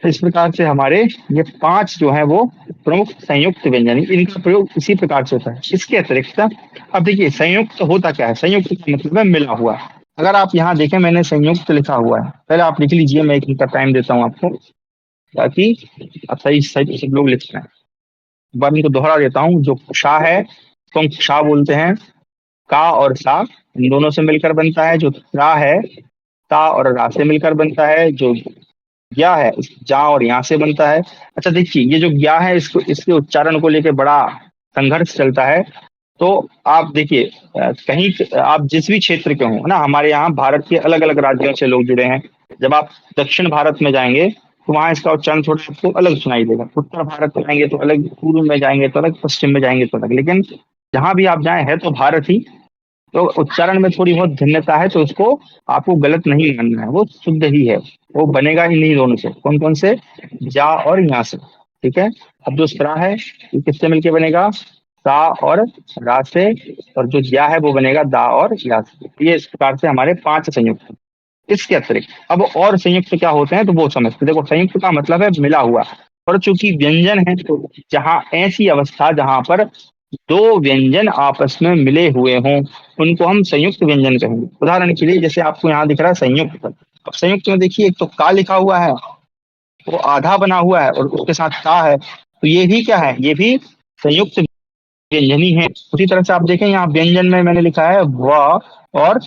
Speaker 1: तो इस प्रकार से हमारे ये 5 जो है वो प्रमुख संयुक्त व्यंजन, इनका प्रयोग इसी प्रकार से होता है। इसके अतिरिक्त अब देखिए संयुक्त होता क्या है, संयुक्त का मतलब है मिला हुआ। अगर आप यहाँ देखें मैंने संयुक्त लिखा हुआ है, पहले आप लिख लीजिए, मैं 1 मिनट का टाइम देता हूँ आपको ताकि आप सही सही सब लोग लिख पाए। एक बार इनको दोहरा देता हूँ, जो क्षा है तो हम क्षा बोलते हैं, का और सा इन दोनों से मिलकर बनता है। जो रा है ता और रा से मिलकर बनता है। जो ज्ञा है जा और यहाँ से बनता है। अच्छा देखिए, ये जो ज्ञा है इसको इसके उच्चारण को लेकर बड़ा संघर्ष चलता है। तो आप देखिए, कहीं आप जिस भी क्षेत्र के हों, है ना, हमारे यहाँ भारत के अलग अलग राज्यों से लोग जुड़े हैं। जब आप दक्षिण भारत में जाएंगे तो वहाँ इसका उच्चारण थोड़ा आपको अलग सुनाई देगा। उत्तर भारत में जाएंगे तो अलग, पूर्व में जाएंगे तो अलग, पश्चिम में जाएंगे तो अलग। लेकिन जहां भी आप जाएं है तो भारत ही। तो उच्चारण में थोड़ी बहुत भिन्नता है, तो उसको आपको गलत नहीं मानना है, वो शुद्ध ही है। वो बनेगा इन्हीं दोनों से। कौन कौन से? जा और यहाँ से। ठीक है। अब जो स्रा है ये किससे मिलके बनेगा? सा और रा से। और जो ज्या है वो बनेगा दा और या से। ये इस प्रकार से हमारे 5 संयुक्त हैं। इसके अतिरिक्त अब और संयुक्त क्या होते हैं तो वो समझते हैं। देखो, संयुक्त का मतलब है मिला हुआ। और चूंकि व्यंजन है तो जहाँ ऐसी अवस्था जहां पर दो व्यंजन आपस में मिले हुए हों उनको हम संयुक्त व्यंजन कहेंगे। उदाहरण के लिए जैसे आपको यहाँ दिख रहा है संयुक्त। अब संयुक्त में देखिए, एक तो का लिखा हुआ है, वो आधा बना हुआ है, और उसके साथ का है, तो ये भी क्या है? ये भी संयुक्त व्यंजन ही है। उसी तरह से आप देखें, यहाँ व्यंजन में मैंने लिखा है व और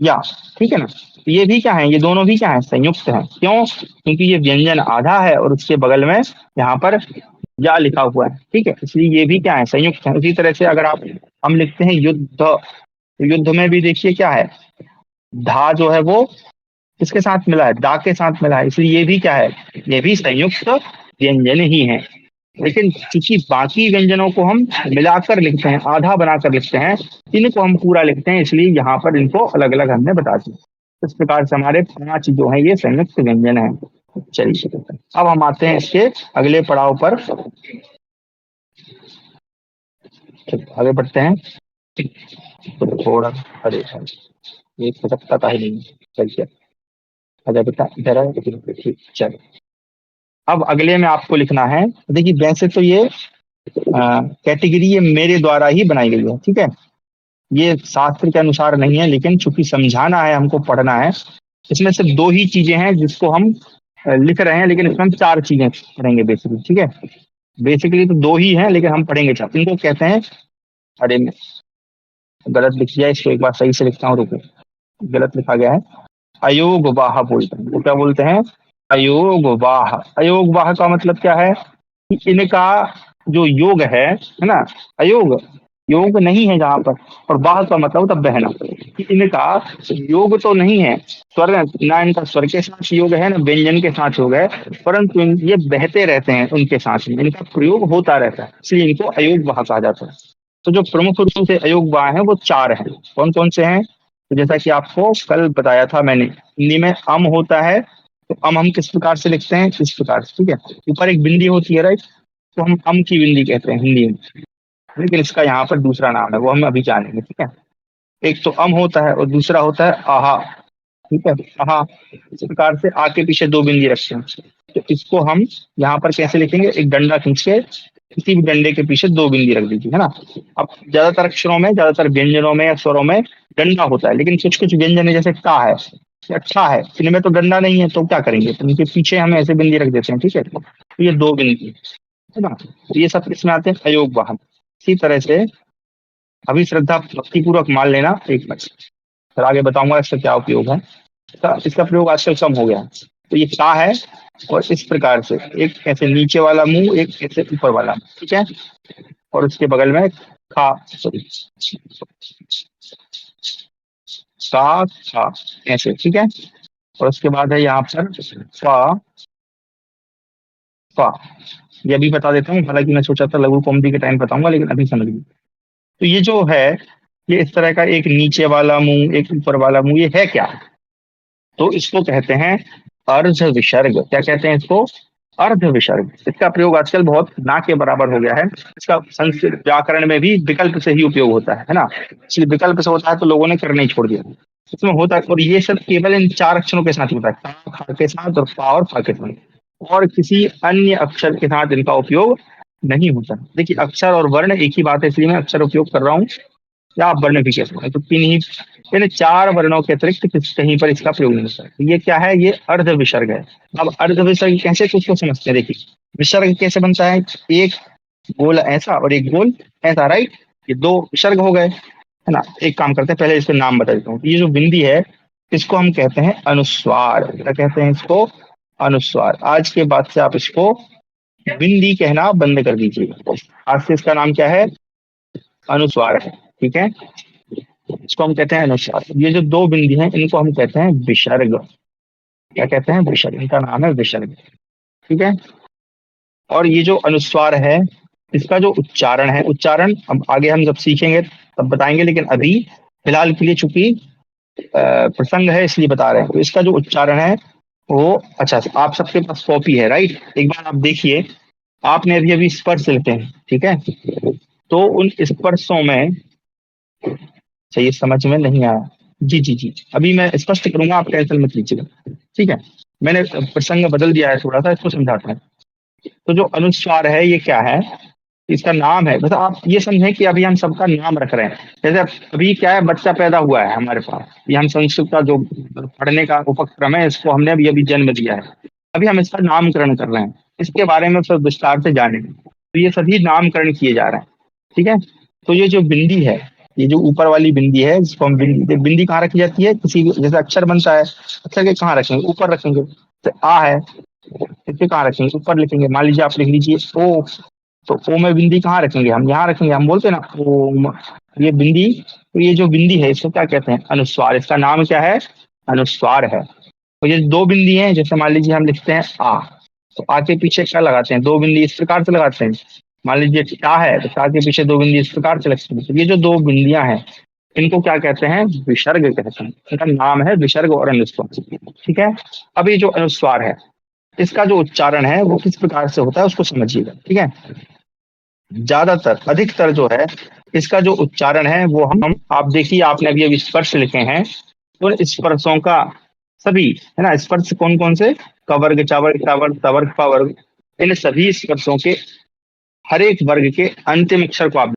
Speaker 1: या। ठीक है ना? तो ये भी क्या है? ये दोनों भी क्या है? संयुक्त है। क्यों? क्योंकि ये व्यंजन आधा है और उसके बगल में यहाँ पर या लिखा हुआ है। ठीक है, इसलिए ये भी क्या है? संयुक्त है। उसी तरह से अगर आप हम लिखते हैं युद्ध, तो युद्ध में भी देखिए क्या है? धा जो है वो किसके साथ मिला है? दा के साथ मिला है, इसलिए ये भी क्या है? ये भी संयुक्त व्यंजन ही है। लेकिन चूंकि बाकी व्यंजनों को हम मिलाकर लिखते हैं, आधा बनाकर लिखते हैं, इनको हम पूरा लिखते हैं, इसलिए यहाँ पर इनको अलग अलग हमने बता दिया। इस प्रकार से हमारे 5 जो है ये संयुक्त व्यंजन है। चलिए, अब हम आते हैं इसके अगले पड़ाव पर। आगे बढ़ते हैं। तो थोड़ा, अरे ये खटकता का ही नहीं। चलिए, अच्छा बेटा इधर है। ठीक, चलो। अब अगले में आपको लिखना है। देखिए, वैसे तो ये कैटेगरी ये मेरे द्वारा ही बनाई गई है। ठीक है, ये शास्त्र के अनुसार नहीं है, लेकिन चूंकि समझाना है, हमको पढ़ना है। इसमें सिर्फ 2 ही चीजें हैं जिसको हम लिख रहे हैं, लेकिन इसमें हम 4 चीजें पढ़ेंगे बेसिकली। ठीक है, बेसिकली तो 2 ही हैं, लेकिन हम पढ़ेंगे 4। इनको कहते हैं, अरे गलत लिख दिया, इसको एक बार सही से लिखता हूँ, रुको। गलत लिखा गया है। अयोग वाह बोलते हैं। वो क्या बोलते हैं? अयोग वाह। अयोग वाह का मतलब क्या है? कि इनका जो योग है ना, अयोग योग नहीं है जहां पर। और वाह का मतलब होता बहना। कि इनका योग तो नहीं है, स्वर ना, इनका स्वर के साथ योग है ना व्यंजन के साथ योग है, परंतु ये बहते रहते हैं उनके साथ में, इनका प्रयोग होता रहता है, इसलिए इनको अयोग वाह कहा जाता है। तो जो प्रमुख रूप से अयोग वाह है वो 4 हैं। कौन कौन से हैं? तो जैसा कि आपको कल बताया था मैंने, हिंदी में अम होता है। तो अम हम किस प्रकार से लिखते हैं? इस प्रकार से। ठीक है, ऊपर एक बिंदी होती है, राइट, तो हम अम की बिंदी कहते हैं हिंदी में। लेकिन इसका यहाँ पर दूसरा नाम है, वो हम अभी जानेंगे। ठीक है, एक तो अम होता है और दूसरा होता है आहा। ठीक है, आहा। इस प्रकार से आ के पीछे 2 बिंदी रखते हैं। तो इसको हम यहाँ पर कैसे लिखेंगे? एक डंडा खींच के किसी भी डंडे के पीछे 2 बिंदी रख दीजिए, है ना। अब ज्यादातर अक्षरों में, ज्यादातर व्यंजनों में या स्वरों में डंडा होता है, लेकिन कुछ कुछ व्यंजन है जैसे का है या ठा है, इनमें तो डंडा नहीं है, तो क्या करेंगे? तो इनके पीछे हम ऐसे बिंदी रख देते हैं। ठीक है, तो ये 2 बिंदी है ना। तो ये सब किसमें आते हैं? अयोग वाहन। इसी तरह से अभी श्रद्धा भक्तिपूर्वक मान लेना एक मिनट, फिर आगे बताऊंगा इसका क्या उपयोग है। इसका प्रयोग आजकल कम हो गया है। तो ये का है, और इस प्रकार से एक ऐसे नीचे वाला मुंह, एक ऐसे ऊपर वाला मुंह। ठीक है, और उसके बगल में खा, सॉरी, सा खा, ऐसे। ठीक है, और उसके बाद है यहाँ पर फा, फा। ये अभी बता देता हूँ, हालांकि मैं सोचा था लघु कॉमेडी के टाइम बताऊंगा, लेकिन अभी समझ गई। तो ये जो है, ये इस तरह का एक नीचे वाला मुंह, एक ऊपर वाला मुंह, ये है क्या? तो इसको कहते हैं अर्ध विसर्ग। क्या कहते हैं इसको? अर्ध विसर्ग। इसका प्रयोग आजकल बहुत ना के बराबर हो गया है। इसका संस्कृत व्याकरण में भी विकल्प से ही उपयोग होता है ना। इसलिए विकल्प से होता है तो लोगों ने करना ही छोड़ दिया। इसमें होता है, और ये सब केवल इन 4 अक्षरों के साथ होता है, का, खा के साथ, और पा और फा के साथ। और किसी अन्य अक्षर के साथ इनका उपयोग नहीं होता। देखिए, अक्षर और वर्ण एक ही बात है, इसलिए मैं अक्षर उपयोग कर रहा हूँ, या आप वर्ण भी कह सकते हैं। तो इन 4 वर्णों के अतिरिक्त कहीं पर इसका प्रयोग नहीं होता है। तो ये क्या है? ये अर्ध विसर्ग है। अब अर्ध विसर्ग कैसे, कुछ को समझते हैं। देखिए, विसर्ग कैसे बनता है? एक गोल ऐसा और एक गोल ऐसा, राइट, ये 2 विसर्ग हो गए। है ना। एक काम करते हैं, पहले इसके नाम बता देता हूँ। ये जो बिंदी है इसको हम कहते हैं अनुस्वार। क्या कहते हैं इसको? अनुस्वार। आज के बाद से आप इसको बिंदी कहना बंद कर दीजिए। आज से इसका नाम क्या है? अनुस्वार है। ठीक है, इसको हम कहते हैं अनुस्वार। ये जो दो बिंदी हैं इनको हम कहते हैं विसर्ग। क्या कहते हैं? विसर्ग। इनका नाम है विसर्ग। ठीक है। और ये जो अनुस्वार है इसका जो उच्चारण है, उच्चारण अब आगे हम जब सीखेंगे तब बताएंगे, लेकिन अभी फिलहाल के लिए चूंकि प्रसंग है इसलिए बता रहे हैं। तो इसका जो उच्चारण है वो, अच्छा आप सबके पास कॉपी है राइट? एक बार आप देखिए, आपने अभी अभी स्पर्श लिखे हैं, ठीक है? तो उन स्पर्शों में, चाहिए समझ में नहीं आया? जी जी जी, अभी मैं स्पष्ट करूंगा, आप टेंशन मत लीजिएगा। ठीक है, मैंने प्रसंग बदल दिया है थोड़ा सा, इसको समझाते हैं। तो जो अनुस्वार है ये क्या है? इसका नाम है, मतलब आप ये समझें कि अभी हम सबका नाम रख रहे हैं। जैसे अभी क्या है, बच्चा पैदा हुआ है हमारे पास, ये हम संस्कृत का जो पढ़ने का उपक्रम है इसको हमने अभी अभी जन्म दिया है। अभी हम इसका नामकरण कर रहे हैं, इसके बारे में सब विस्तार से जानेंगे। तो ये सभी नामकरण किए जा रहे हैं। ठीक है। तो ये जो बिंदी है, ये जो ऊपर वाली बिंदी है जिसको हम बिंदी, बिंदी कहाँ रखी जाती है? किसी जैसे अक्षर बनता है, अक्षर के कहाँ रखेंगे? ऊपर रखेंगे। तो आ है, इसे कहाँ रखेंगे? ऊपर लिखेंगे। मान लीजिए आप लिख लीजिए ओ, तो ओ में बिंदी कहाँ रखेंगे? हम यहाँ रखेंगे। हम बोलते हैं ना ओम, ये बिंदी। तो ये जो बिंदी है इसको क्या कहते हैं? अनुस्वार। इसका नाम क्या है? अनुस्वार है। तो ये दो बिंदी हैं, जैसे मान लीजिए हम लिखते हैं आ, तो आ के पीछे क्या लगाते हैं? दो बिंदी इस प्रकार से लगाते हैं। मान लीजिए टा है तो टा के पीछे दो बिंदी इस प्रकार से लगती है। तो ये जो दो बिंदियां हैं इनको क्या कहते हैं? विसर्ग कहते हैं। इनका नाम है विसर्ग और अनुस्वार। ठीक है। अब ये जो अनुस्वार है इसका जो उच्चारण है वो किस प्रकार से होता है उसको समझिएगा। ठीक है। ज्यादातर, अधिकतर जो है इसका जो उच्चारण है वो हम आप देखिए, आपने अभी अभी स्पर्श लिखे हैं, तो इन स्पर्शों का सभी, है ना, स्पर्श कौन कौन से? कवर्ग, चावर्ग, टावर्ग, तवर्ग, पवर्ग, इन सभी स्पर्शों के हर एक वर्ग के अंतिम अक्षर को आप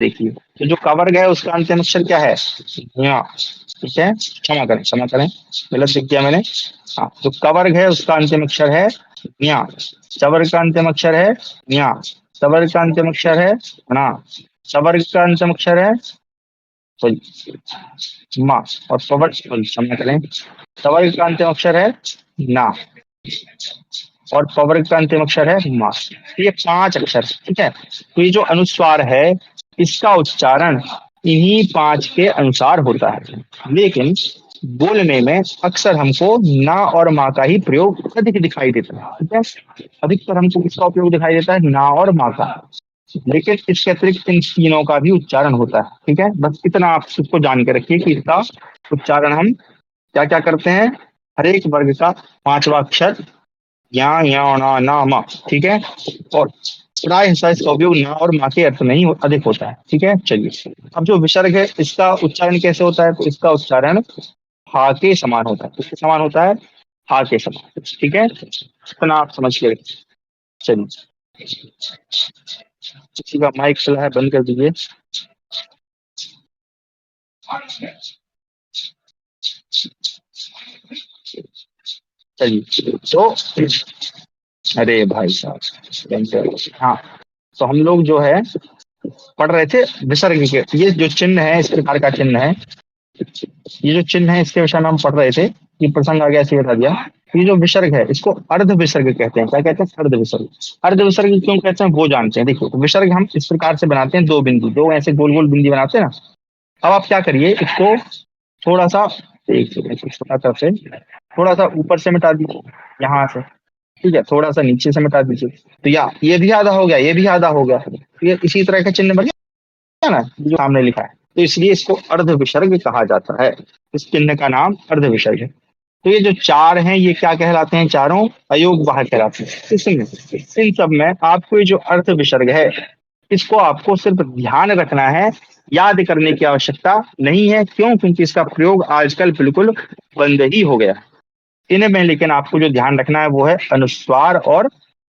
Speaker 1: देखिए। तो जो कवर्ग है उसका अंतिम अक्षर क्या है? ञ। ठीक है, क्षमा करें क्षमा करें, गलत लिख दिया मैंने। हाँ, जो कवर्ग है उसका अंतिम अक्षर है ञ। चवर्ग का अंतिम अक्षर है ञ। सवर्ग का अंतिम अक्षर है णा। सवर्ग का अंतिम अक्षर है मा। और पवर्ग, क्षमा करें, सवर्ग का अंतिम अक्षर है ना, और पवर्ग का अंतिम अक्षर है मा। ये पांच अक्षर। ठीक है। तो ये जो अनुस्वार है इसका उच्चारण इन्हीं पांच के अनुसार होता है, लेकिन बोलने में अक्सर हमको ना और माँ का ही प्रयोग अधिक दिखाई देता है। ठीक है, अधिकतर हमको किसका उपयोग दिखाई देता है? ना और माँ का। लेकिन इसके अतिरिक्त इन तीनों का भी उच्चारण होता है। ठीक है, बस इतना आप सबको जान के रखिए कि इसका उच्चारण हम क्या क्या करते हैं? हर एक वर्ग का पांचवा अक्षर या ना ना मा। ठीक है। और प्राय हिस्सा इसका उपयोग ना और माँ के अर्थ में ही अधिक होता है। ठीक है, चलिए अब जो विसर्ग है इसका उच्चारण कैसे होता है? तो इसका उच्चारण हा के समान होता है। किसके समान होता है? हा के समान। ठीक है, इतना आप समझ के रखिए। चलिए, किसी का माइक चला है, बंद कर दीजिए। चलिए तो, अरे भाई साहब, हाँ, तो हम लोग जो है पढ़ रहे थे विसर्ग के। ये जो चिन्ह है, इस प्रकार का चिन्ह है, ये जो चिन्ह है इसके विषय में हम पढ़ रहे थे। ये प्रसंग आ गया ऐसे बता दिया। ये जो विसर्ग है इसको अर्ध विसर्ग कहते हैं। क्या कहते हैं? अर्ध विसर्ग। अर्ध विसर्ग क्यों कहते हैं वो जानते हैं। देखिए, तो विसर्ग हम इस प्रकार से बनाते हैं, दो बिंदु, दो ऐसे गोल गोल बिंदी बनाते हैं ना। अब आप क्या करिए, इसको थोड़ा सा, एक सेकंड, छोटा सा से थोड़ा सा ऊपर से मिटा दीजिए, यहाँ से। ठीक है, थोड़ा सा नीचे से मिटा दीजिए। तो या ये भी आधा हो गया, ये भी आधा हो गया, तो ये इसी तरह का चिन्ह बन गया ना जो सामने लिखा है। तो इसलिए इसको अर्ध विसर्ग कहा जाता है। इस चिन्ह का नाम अर्ध विसर्ग है। तो ये जो चार हैं ये क्या कहलाते हैं? चारों अयोग वाहक कहलाते हैं। इन सब में आपको ये जो अर्ध विसर्ग है इसको आपको सिर्फ ध्यान रखना है, याद करने की आवश्यकता नहीं है। क्यों? क्योंकि इसका प्रयोग आजकल बिल्कुल बंद ही हो गया। इनमें लेकिन आपको जो ध्यान रखना है वो है अनुस्वार और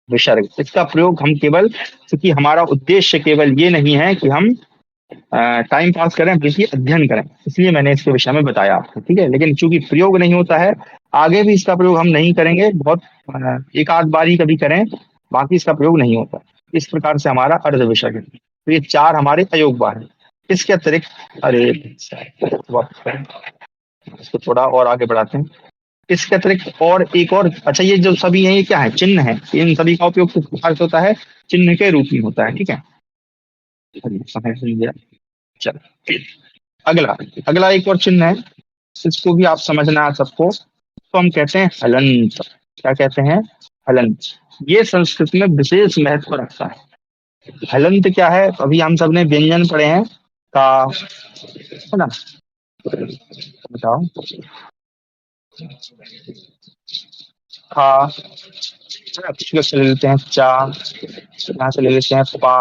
Speaker 1: विसर्ग। इसका प्रयोग हम केवल, क्योंकि हमारा उद्देश्य केवल ये नहीं है कि हम टाइम पास करें बल्कि अध्ययन करें, इसलिए मैंने इसके विषय में बताया आपको। ठीक है, लेकिन चूंकि प्रयोग नहीं होता है, आगे भी इसका प्रयोग हम नहीं करेंगे, बहुत एक आध बार ही कभी करें, बाकी इसका प्रयोग नहीं होता। इस प्रकार से हमारा अर्ध विसर्ग है। तो ये चार हमारे अयोग बार है। इसके अतिरिक्त, अरे इसको थोड़ा और आगे बढ़ाते हैं। इसके अतिरिक्त और एक और, अच्छा ये जो सभी हैं ये क्या है, चिन्ह है। इन सभी का उपयोग किस प्रकार से होता है, चिन्ह के रूप में होता है, ठीक है। समझ लीजिए। चलो फिर अगला, अगला एक और चिन्ह है, इसको भी आप समझना है सबको। तो हम कहते हैं हलंत। क्या कहते हैं, हलंत। ये संस्कृत में विशेष महत्व रखता है। हलंत क्या है, अभी हम सब ने व्यंजन पढ़े हैं, का, है ना, बताओ। खा, कुछ लोग से ले लेते हैं चा, यहाँ से ले लेते हैं पा,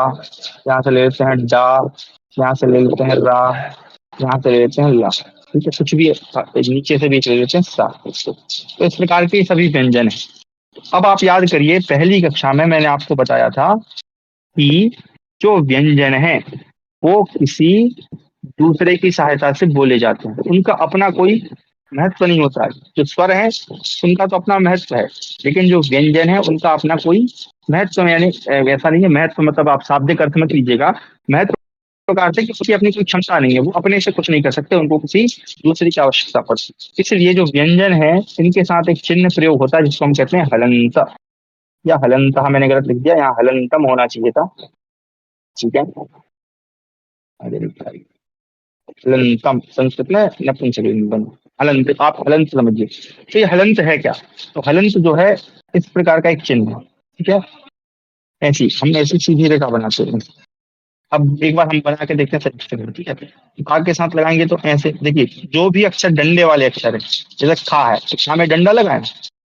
Speaker 1: यहाँ से ले लेते हैं डा, यहाँ से ले लेते हैं रा, यहाँ से ले लेते हैं ला। ठीक है, कुछ भी नीचे से भी ले लेते हैं सा। तो इस प्रकार के सभी व्यंजन है। अब आप याद करिए, पहली कक्षा में मैंने आपको बताया था कि जो व्यंजन है वो किसी दूसरे की सहायता से बोले जाते हैं, उनका अपना कोई महत्व नहीं होता है। जो स्वर है उनका तो अपना महत्व है, लेकिन जो व्यंजन है उनका अपना कोई महत्व, यानी वैसा नहीं है। महत्व मतलब आप शाब्दिक अर्थ मत लीजिएगा। महत्व प्रकार से कि उसकी अपनी कोई क्षमता नहीं है, वो अपने से कुछ नहीं कर सकते, उनको किसी दूसरे की आवश्यकता पड़ती है। इसलिए जो व्यंजन है इनके साथ एक चिन्ह प्रयोग होता है जिसको हम कहते हैं हलंत, या हलंत। मैंने गलत लिख दिया, यहाँ हलंतम होना चाहिए था। ठीक है, अरे हलंतम संस्कृत में नपुंसकलिंग बना, हलंत, आप हलंत समझिए। तो ये हलंत है क्या, तो हलंत जो है इस प्रकार का एक चिन्ह है। ठीक है, ऐसी हम ऐसी सीधी रेखा बनाते हैं। अब एक बार हम बना के देखते हैं सही से, ठीक है। खा के साथ लगाएंगे तो ऐसे देखिए, जो भी अक्षर डंडे वाले अक्षर है, जैसे खा है तो खा में डंडा लगाए,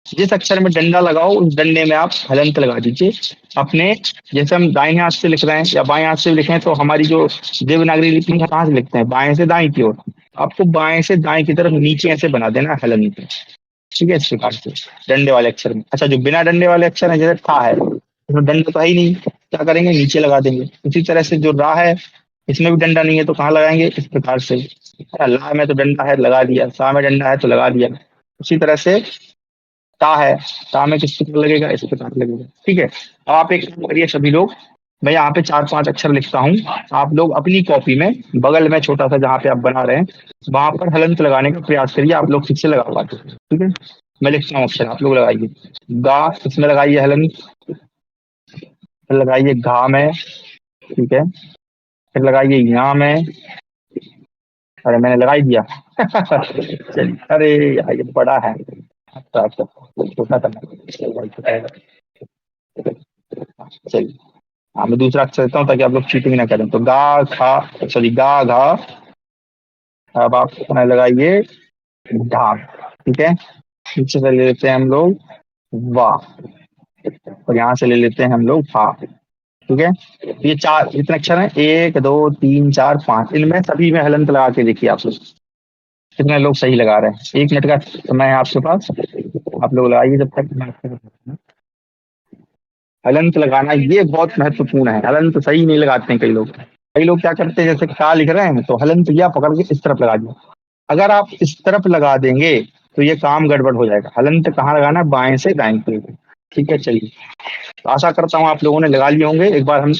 Speaker 1: जिस अक्षर में डंडा लगाओ उस डंडे में आप हलंत लगा दीजिए अपने। जैसे हम दाहिने हाथ से लिख रहे हैं या बाएं हाथ से लिखें, तो हमारी जो देवनागरी लिपि है कहाँ से लिखते हैं, बाएं से दाएं की ओर। आपको बाएं से दाएं की तरफ नीचे ऐसे बना देना है हलंत। ठीक है, इस प्रकार से डंडे वाले अक्षर में। अच्छा, जो बिना डंडे वाले अक्षर है, जैसे था है, इसमें डंडा तो है ही नहीं, क्या करेंगे, नीचे लगा देंगे। उसी तरह से जो रा है, इसमें भी डंडा नहीं है तो कहाँ लगाएंगे, इस प्रकार से। ला में तो डंडा है, लगा दिया। सा में डंडा है तो लगा दिया। उसी तरह से ता है, ता में किस प्रकार लगेगा, इस प्रकार लगेगा। ठीक है, अब आप एक काम करिए सभी लोग, मैं यहाँ पे 4-5 अक्षर लिखता हूँ, आप लोग अपनी कॉपी में बगल में छोटा सा जहाँ पे आप बना रहे हैं वहां पर हलंत लगाने का प्रयास करिए, आप लोग ठीक से लगा पाते हैं। ठीक है, मैं लिखता हूँ अक्षर, आप लोग लगाइए। गा, इसमें लगाइए हलंत, फिर लगाइए घा में, ठीक है, फिर लगाइए यहाँ में। अरे मैंने लगा ही दिया चलिए, अरे यार ये बड़ा है। अच्छा अच्छा, छोटा था। चलिए, हाँ मैं दूसरा अक्षर देता हूँ ताकि आप लोग चीटिंग ना करें। तो गा खा, सॉरी गा घा। अब आप लगाइए ढा। ठीक है, पीछे से ले लेते हैं हम लोग वाह, और यहाँ से ले लेते हैं हम लोग भा। ठीक है, तो ये चार जितने अक्षर हैं, 1 2 3 4 5, इनमें सभी में हलंत लगा के देखिए आप लोग कितने लोग सही लगा रहे हैं। 1 मिनट का समय है आपके पास, आप लोग लगाइए जब तक मैं अक्षर बताता हूँ। हलंत लगाना ये बहुत महत्वपूर्ण है। हलंत सही नहीं लगाते हैं कई लोग। कई लोग क्या करते हैं, जैसे का लिख रहे हैं तो हलंत लिया पकड़ के इस तरफ लगा दिया। अगर आप इस तरफ लगा देंगे तो ये काम गड़बड़ हो जाएगा। हलंत कहाँ लगाना है, बाएं से दाएं की ओर। ठीक है, चलिए, तो आशा करता हूँ आप लोगों ने लगा लिए होंगे। एक बार हम,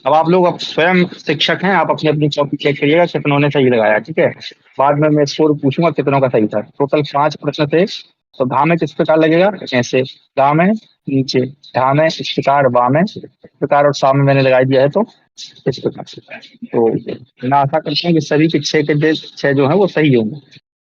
Speaker 1: अब आप लोग अब स्वयं शिक्षक हैं, आप अपनी अपनी कॉपी चेक करिएगा कितनों ने सही लगाया। ठीक है, बाद में मैं स्कोर पूछूंगा कितनों का सही था। टोटल 5 प्रश्न थे। तो घा में किस प्रकार लगेगा, ऐसे गा में नीचे, ढा में इस प्रकार, बा में इस प्रकार, और सा में मैंने लगा दिया है तो इस प्रकार से। तो मैं आशा करता हूँ कि सभी के 6 जो है वो सही होंगे।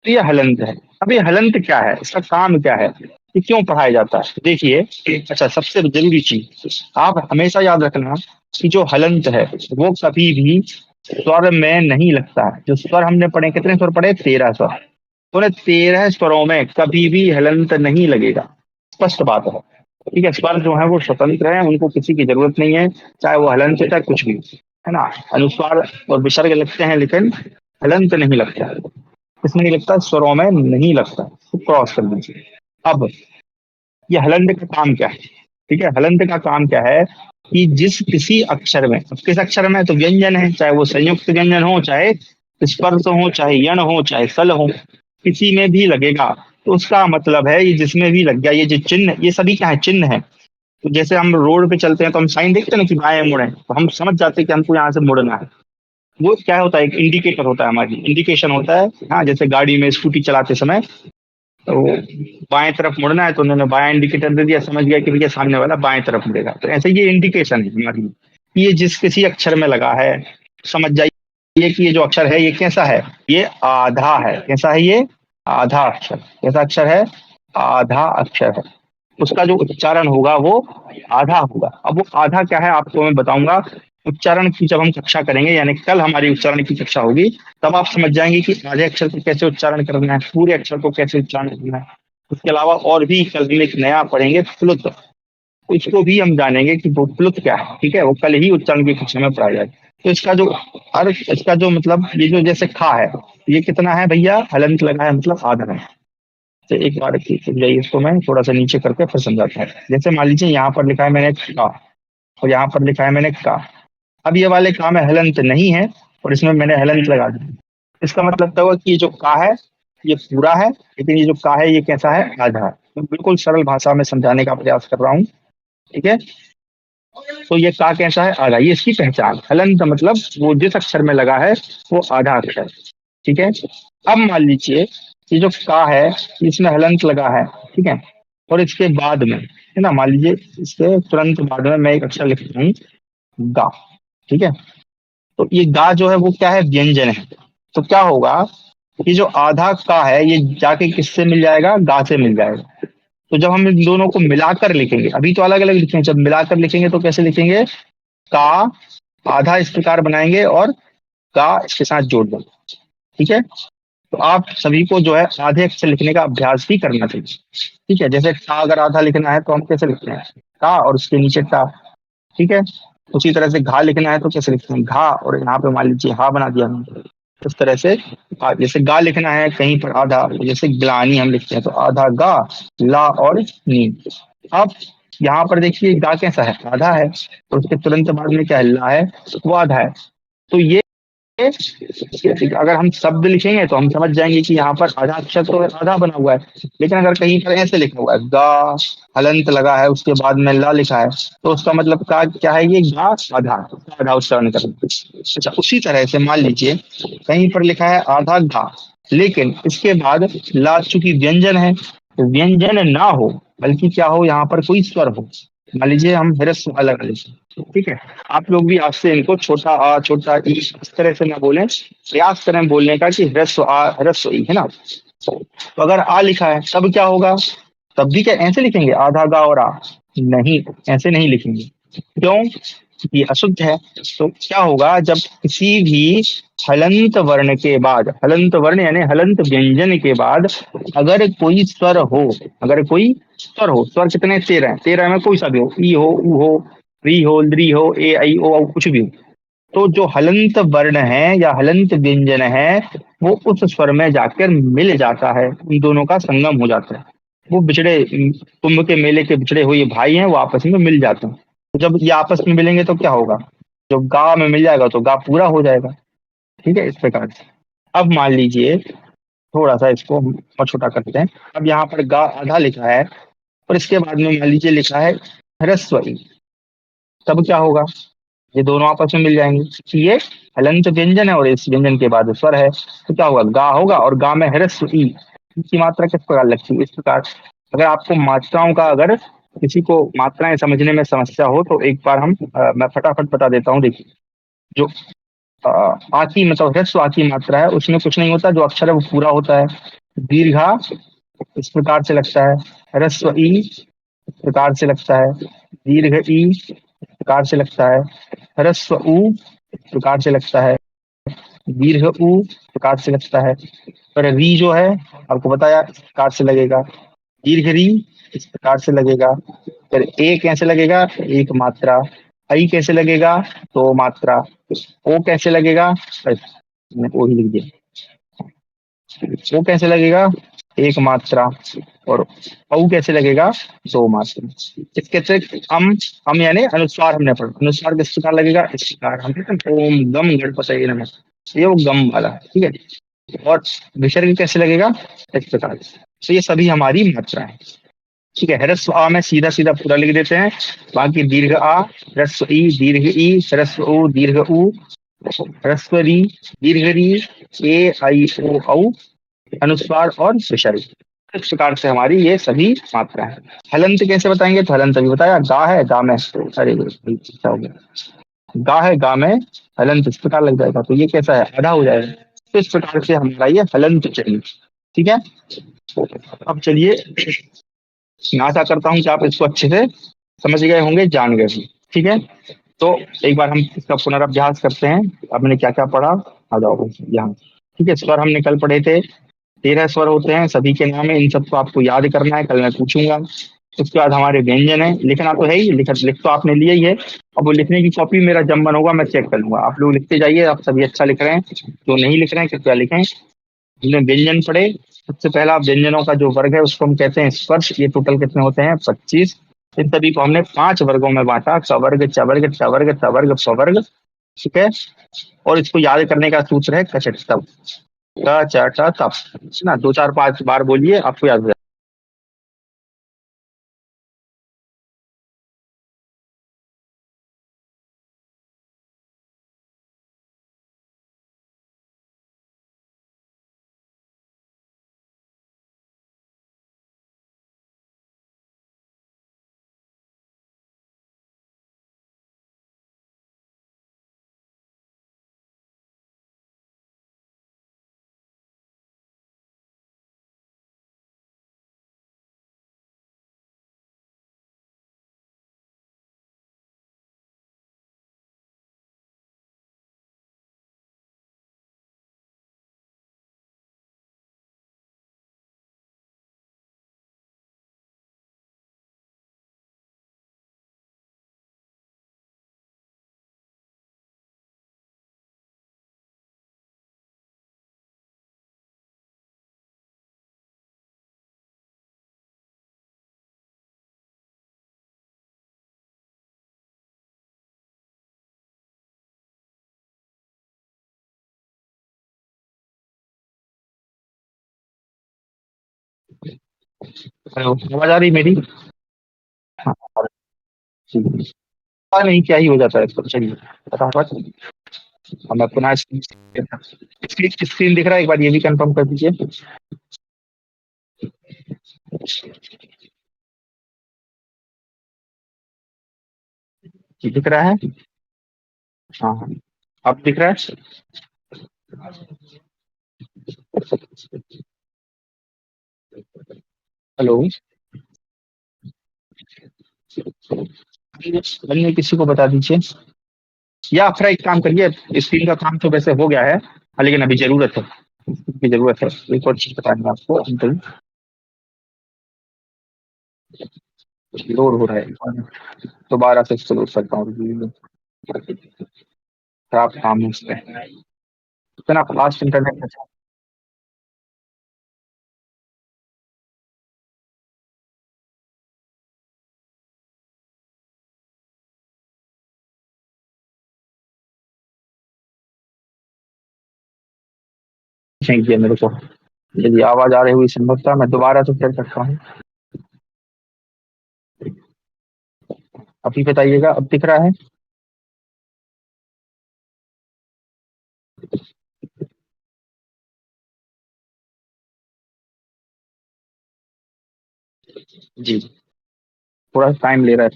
Speaker 1: तो ये हलंत है। अब ये हलंत क्या है, इसका काम क्या है, ये क्यों पढ़ाया जाता है, देखिए। अच्छा, सबसे जरूरी चीज आप हमेशा याद रखना कि जो हलंत है वो कभी भी स्वर में नहीं लगता है। जो स्वर हमने पढ़े, कितने स्वर पढ़े, 13 स्वर। तो उन्हें 13 स्वरों में कभी भी हलंत नहीं लगेगा, स्पष्ट बात है। ठीक है, स्वर जो है वो स्वतंत्र है, उनको किसी की जरूरत नहीं है, चाहे वो हलंत है चाहे कुछ भी, है ना। अनुस्वार और विसर्ग लगते हैं लेकिन हलंत नहीं लगता है। इसमें नहीं लगता, स्वरों में नहीं लगता, तो क्रॉस कर दीजिए। अब ये हलंत का काम क्या है, ठीक है, हलंत का काम क्या है कि जिस किसी अक्षर में, अब किस अक्षर में, तो व्यंजन है, चाहे वो संयुक्त व्यंजन हो, चाहे स्पर्श हो, चाहे यण हो, चाहे सल हो, किसी में भी लगेगा तो उसका मतलब है ये जिसमें भी लग गया। ये जो चिन्ह, ये सभी क्या है, चिन्ह है। तो जैसे हम रोड पे चलते हैं तो हम साइन देखते हैं ना कि बाएं मुड़े, तो हम समझ जाते हैं कि हमको यहाँ से मुड़ना है। वो क्या होता है, एक इंडिकेटर होता है, हमारी इंडिकेशन होता है। हाँ, जैसे गाड़ी में स्कूटी चलाते समय तो बाएं तरफ मुड़ना है तो उन्होंने बाएं इंडिकेटर दे दिया, समझ गया कि भैया सामने वाला बाएं तरफ मुड़ेगा। तो ऐसे ये इंडिकेशन है हमारी, ये जिस किसी अक्षर में लगा है, समझ जाइए कि ये जो अक्षर है ये कैसा है, ये आधा है। कैसा है ये? आधा अक्षर। कैसा अक्षर है? आधा अक्षर है। उसका जो उच्चारण होगा वो आधा होगा। अब वो आधा क्या है आपको मैं बताऊंगा उच्चारण की, जब हम कक्षा करेंगे, यानी कल हमारी उच्चारण की कक्षा होगी, तब आप समझ जाएंगे कि आधे अक्षर को कैसे उच्चारण करना है, पूरे अक्षर को कैसे उच्चारण करना है। उसके अलावा और भी कल हम एक नया पढ़ेंगे, प्लुत। उसको भी हम जानेंगे कि वो प्लुत क्या है। ठीक है, वो कल ही उच्चारण की कक्षा में पढ़ा जाए। तो इसका जो अर्थ, इसका जो मतलब, ये जो जैसे खा है, ये कितना है भैया? हलंत लगा है, मतलब आधा है। तो एक बार जाइए, इसको मैं थोड़ा सा नीचे करके फिर समझाता हूँ। जैसे मान लीजिए यहाँ पर लिखा है मैंने का, और यहाँ पर लिखा है मैंने का। अब ये वाले का में हलंत नहीं है और इसमें मैंने हलंत लगा दिया। इसका मतलब तो हुआ कि ये जो का है ये पूरा है, लेकिन ये जो का है ये कैसा है? आधा है। तो बिल्कुल सरल भाषा में समझाने का प्रयास कर रहा हूँ। ठीक है, तो ये का कैसा है? आधा। ये इसकी पहचान। हलंत मतलब वो जिस अक्षर में लगा है वो आधा अक्षर। ठीक है, अब मान लीजिए ये जो का है इसमें हलंत लगा है। ठीक है, और इसके बाद में, है ना, मान लीजिए इसके तुरंत बाद में मैं एक अक्षर लिखता हूँ गा। ठीक है, तो ये गा जो है वो क्या है? व्यंजन है। तो क्या होगा, ये जो आधा का है ये जाके किससे मिल जाएगा? गा से मिल जाएगा। तो जब हम इन दोनों को मिलाकर लिखेंगे, अभी तो अलग अलग लिखेंगे, जब मिलाकर लिखेंगे तो कैसे लिखेंगे? का आधा इस प्रकार बनाएंगे और का इसके साथ जोड़ देंगे। ठीक है, तो आप सभी को जो है आधे अक्षर लिखने का अभ्यास भी करना चाहिए। ठीक है, जैसे टा अगर आधा लिखना है तो हम कैसे लिखते हैं? का और उसके नीचे टा। ठीक है, उसी तरह से घा लिखना है तो कैसे लिखते हैं? घा और यहाँ पे मान लीजिए हा बना दिया हमने। इस तरह से जैसे गा लिखना है कहीं पर आधा, जैसे ग्लानी हम लिखते हैं तो आधा गा, ला और नी। अब यहाँ पर देखिए गा कैसा है? आधा है, तो उसके तुरंत बाद में क्या है? ला है, वो आधा है। तो ये, अगर हम शब्द लिखेंगे तो हम समझ जाएंगे कि यहाँ पर आधा अक्षर तो आधा बना हुआ है। लेकिन अगर कहीं पर ऐसे लिखा हुआ है गा, हलंत लगा है, उसके बाद में ला लिखा है, तो उसका मतलब का क्या है? ये गा आधा, आधा उच्चारण करना। अच्छा, उसी तरह से मान लीजिए कहीं पर लिखा है आधा गा, लेकिन इसके बाद ला चूंकि व्यंजन है, तो व्यंजन ना हो, बल्कि क्या हो? यहाँ पर कोई स्वर हो। मान लीजिए हम ह्रस्व आ लगा लेते। ठीक है, आप लोग भी आज से इनको छोटा आ, छोटा ई इस तरह से ना बोलें, प्रयास करें बोलने का कि ह्रस्व आ, ह्रस्व ई, है ना। तो अगर आ लिखा है तब क्या होगा? तब भी क्या ऐसे लिखेंगे आधा गा और आ? नहीं, ऐसे नहीं लिखेंगे। क्यों? ये अशुद्ध है। तो क्या होगा, जब किसी भी हलंत वर्ण के बाद, हलंत वर्ण यानी हलंत व्यंजन के बाद अगर कोई स्वर हो, अगर कोई स्वर हो, स्वर कितने? 13 है। 13 में कोई सा भी हो, ई हो, ऊ हो, री हो, ली हो, ए आई ओ कुछ भी हो, तो जो हलंत वर्ण है या हलंत व्यंजन है वो उस स्वर में जाकर मिल जाता है, उन दोनों का संगम हो जाता है। वो बिछड़े, कुंभ के मेले के बिछड़े हुए भाई हैं, वो आपस में मिल जाते हैं। तो जब ये आपस में मिलेंगे तो क्या होगा? जब गा में मिल जाएगा तो गा पूरा हो जाएगा। ठीक है, इस प्रकार से। अब मान लीजिए थोड़ा सा इसको हम और छोटा करते हैं। अब यहाँ पर गा आधा लिखा है और इसके बाद में मान लीजिए लिखा है ह्रस्व ई, तब क्या होगा? ये दोनों आपस में मिल जाएंगे कि ये हलंत व्यंजन है और इस व्यंजन के बाद स्वर है, तो क्या होगा? गा होगा और गा में ह्रस्व ई की मात्रा किस प्रकार लगती है? इस प्रकार। अगर आपको मात्राओं का, अगर किसी को मात्राएं समझने में समस्या हो तो एक बार मैं फटाफट बता देता हूँ। देखिए, जो अ, आ की मतलब ह्रस्व आ की मात्रा है उसमें कुछ नहीं होता, जो अक्षर है वो पूरा होता है। दीर्घा इस प्रकार से लगता है, ह्रस्व ई इस प्रकार से लगता है, दीर्घ ई इस प्रकार से लगता है, ह्रस्व ऊ इस प्रकार से लगता है, दीर्घ ऊ इस प्रकार से लगता है। पर री जो है आपको बताया इस प्रकार से लगेगा, दीर्घ री इस प्रकार से लगेगा। फिर ए कैसे लगेगा? एक मात्रा। आई कैसे लगेगा? दो मात्रा। ओ कैसे लगेगा? मैंने ओ ही लिख दिया। ओ कैसे लगेगा? एक मात्रा। और औ कैसे लगेगा? दो मात्रा। इसके अतिरिक्त हम यानी अनुस्वार हमने पढ़ा, अनुस्वार किस प्रकार लगेगा? इस प्रकार हम कहते हैं ओम गम गणपतये नमः, ये वो गम वाला है। ठीक है, और विसर्ग कैसे लगेगा? इस प्रकार। तो ये सभी हमारी मात्रा है। ठीक है, ह्रस्व आ में सीधा सीधा पूरा लिख देते हैं। बाकी दीर्घ आ, ह्रस्व ई, दीर्घ ई, ह्रस्व ऊ, दीर्घ ऊ, ह्रस्व री, दीर्घ री, ए आई ओ औ, अनुस्वार और विसर्ग। इस प्रकार से हमारी ये सभी मात्रा है। हलंत कैसे बताएंगे? तो हलंत अभी बताया, गा है, गा में, अरे क्या हो गया, गा है, गा में हलंत इस प्रकार लग जाएगा, तो ये कैसा है, आधा हो जाएगा। तो इस प्रकार से हमारा ये हलंत चाहिए। ठीक है। अब चलिए, मैं आशा करता हूँ कि आप इसको अच्छे से समझ गए होंगे, जान गए होंगे। ठीक है। तो एक बार हम इसका पुनराभ्यास करते हैं। आपने क्या क्या पढ़ा, आ जाओ यहाँ। ठीक है, स्वर हमने कल पढ़े थे, 13 स्वर होते हैं, सभी के नाम है, इन सबको आपको याद करना है, कल मैं पूछूंगा। उसके बाद हमारे व्यंजन है, लिखना तो है ही, लिख तो आपने लिया ही है। अब वो लिखने की कॉपी मेरा जब मन होगा मैं चेक कर लूंगा। आप लोग लिखते जाइए, आप सभी अच्छा लिख रहे हैं, जो नहीं लिख रहे हैं कृपया लिखें। हमने व्यंजन पढ़े। सबसे पहला व्यंजनों का जो वर्ग है उसको हम कहते हैं स्पर्श। ये टोटल कितने होते हैं, 25। इन सभी को हमने 5 वर्गों में बांटा, सवर्ग, चवर्ग, टवर्ग, तवर्ग, पवर्ग। ठीक है। और इसको याद करने का सूत्र है कचट तब, क च ट तप, है ना, 2 4 5 बार बोलिए, आपको याद हो जाएगा। हेलो, आवाज आ रही मेरी? हाँ, ठीक है। पता नहीं क्या ही हो जाता है इसको, चलिए फटाफट। अब मैं पुनः स्क्रीन दिख रहा है, एक बार ये भी कंफर्म कर दीजिए। जी दिख रहा है। हाँ हाँ, अब दिख रहा है। हेलो, अन्य किसी को बता दीजिए, या फिर एक काम करिए, स्क्रीन का काम तो वैसे हो गया है, लेकिन अभी जरूरत है, की जरूरत है, एक और चीज बतानी है आपको, अंकल। लोड हो रहा है, दोबारा से इसको लोड करता हूँ। खराब काम है इसमें, इतना फास्ट इंटरनेट चाहिए मेरे को। यदि आवाज आ रही हुई संभवतः मैं दोबारा तो कर सकता हूँ। अभी बताइएगा, अब दिख रहा है? जी, थोड़ा टाइम ले रहा है।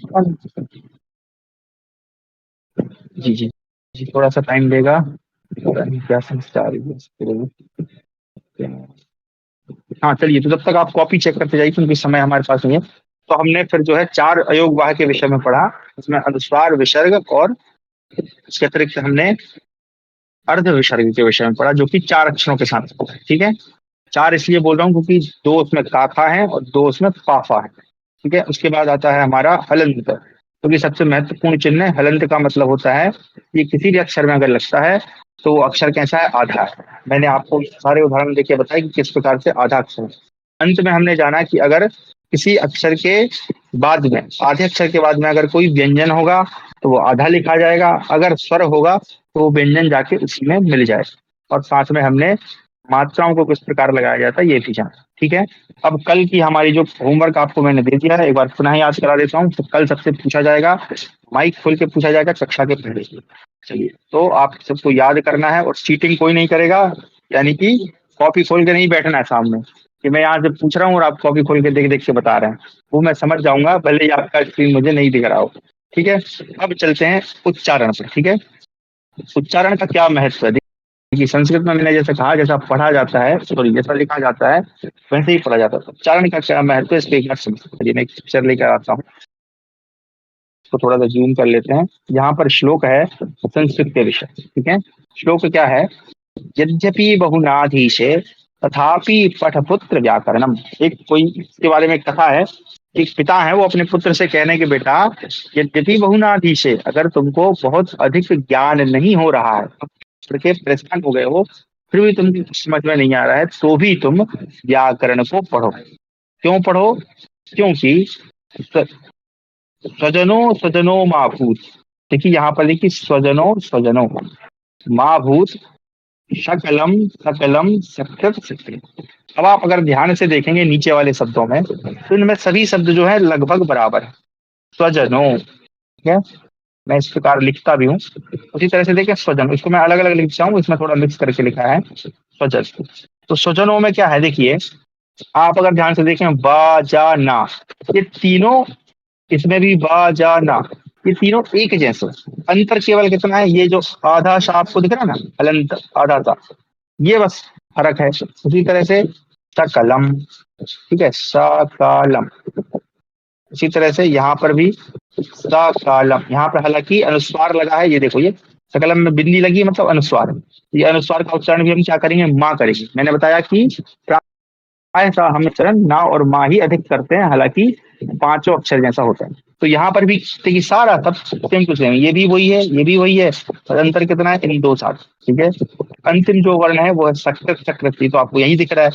Speaker 1: जी जी जी, थोड़ा सा टाइम लेगा, पता नहीं क्या समस्या आ रही है इसके लिए। हाँ चलिए, तो जब तक आप कॉपी चेक करते जाइए क्योंकि समय हमारे पास नहीं है। तो हमने फिर जो है 4 अयोग वाह के विषय में पढ़ा। उसमें अनुस्वार, विसर्ग और इसके अतिरिक्त हमने अर्ध विसर्ग के विषय में पढ़ा, जो कि 4 अक्षरों के साथ होता है। ठीक है। 4 इसलिए बोल रहा हूँ क्योंकि 2 उसमें काफा है और 2 उसमें पाफा है। ठीक है। उसके बाद आता है हमारा हलंत, क्योंकि सबसे महत्वपूर्ण चिन्ह है। हलंत का मतलब होता है कि किसी भी अक्षर में अगर लगता है तो वो अक्षर कैसा है, आधा है। मैंने आपको सारे उदाहरण देके बताया कि किस प्रकार से आधा अक्षर है। अंत में हमने जाना कि अगर किसी अक्षर के बाद में, आधे अक्षर के बाद में अगर कोई व्यंजन होगा तो वो आधा लिखा जाएगा, अगर स्वर होगा तो वो व्यंजन जाके उसी में मिल जाए। और साथ में हमने मात्राओं को किस प्रकार लगाया जाता है ये भी जाना। ठीक है। अब कल की हमारी जो होमवर्क आपको मैंने दे दिया है, एक बार पुनः याद करा देता हूँ। तो कल सबसे पूछा जाएगा, माइक खोल के पूछा जाएगा कक्षा के पहले। चलिए, तो आप सबको याद करना है और चीटिंग कोई नहीं करेगा। यानी कि कॉपी खोल के नहीं बैठना है सामने कि मैं यहाँ से पूछ रहा हूँ और आप कॉपी खोल के देख देख के बता रहे हैं। वो मैं समझ जाऊंगा, भले ही आपका स्क्रीन मुझे नहीं दिख रहा हो। ठीक है। अब चलते हैं उच्चारण पर। ठीक है। उच्चारण का क्या महत्व है देखिए, संस्कृत में मैंने जैसे कहा, जैसा पढ़ा जाता है, सॉरी जैसा लिखा जाता है वैसे ही पढ़ा जाता है। उच्चारण का क्या महत्व है इसको एक बार समझिए। मैं एक पिक्चर लेकर आता हूँ, इसको थोड़ा सा जूम कर लेते हैं। यहाँ पर श्लोक है संस्कृत के विषय। ठीक है। श्लोक क्या है? यद्यपि बहुनाधीशे तथापि पठपुत्र व्याकरणम। एक कोई इसके बारे में कथा है। एक पिता है, वो अपने पुत्र से कहने के बेटा, यद्यपि बहुनाधीशे, अगर तुमको बहुत अधिक ज्ञान नहीं हो रहा है, पुत्र के परेशान हो गए हो, फिर भी तुमको कुछ समझ में नहीं आ रहा है, तो भी तुम व्याकरण को पढ़ो। क्यों पढ़ो? क्योंकि स्वजनो स्वजनो माँ भूत। देखिए यहाँ पर देखिए, स्वजनो स्वजनो माँ भूत शकलम सकलम सकृत सकृत। अब आप अगर ध्यान से देखेंगे नीचे वाले शब्दों में, तो इनमें सभी शब्द जो है लगभग बराबर है। स्वजनो, ठीक है। मैं इस प्रकार लिखता भी हूँ। उसी तरह से देखिए स्वजन, इसको मैं अलग अलग लिखता हूँ, इसमें थोड़ा मिक्स करके लिखा है स्वजन। तो स्वजनों में क्या है देखिए, आप अगर ध्यान से देखें, बा जा ना, ये तीनों, इसमें भी बा जा ना, ये तीनों एक जैसे। अंतर केवल कितना है, ये जो आधा सा आपको दिख रहा है ना, अलंत आधा सा, ये बस फर्क है। उसी तरह से सकलम, ठीक है, सकलम। इसी तरह से यहाँ पर भी सकलम, यहाँ पर हालांकि अनुस्वार लगा है, ये देखो, ये सकलम में बिंदी लगी है, मतलब अनुस्वार है। ये अनुस्वार का उच्चारण भी हम क्या करेंगे, माँ करेंगे। मैंने बताया कि ऐसा हम चरण ना और माँ ही अधिक करते हैं, हालांकि पांचों अक्षर जैसा होता है। तो यहाँ पर भी देखिए सारा सब सेम टू सेम, ये भी वही है, ये भी वही है, और अंतर कितना है इन दो साथ। ठीक है। अंतिम जो वर्ण है वो है सकृत सकृति, तो आपको यही दिख रहा है,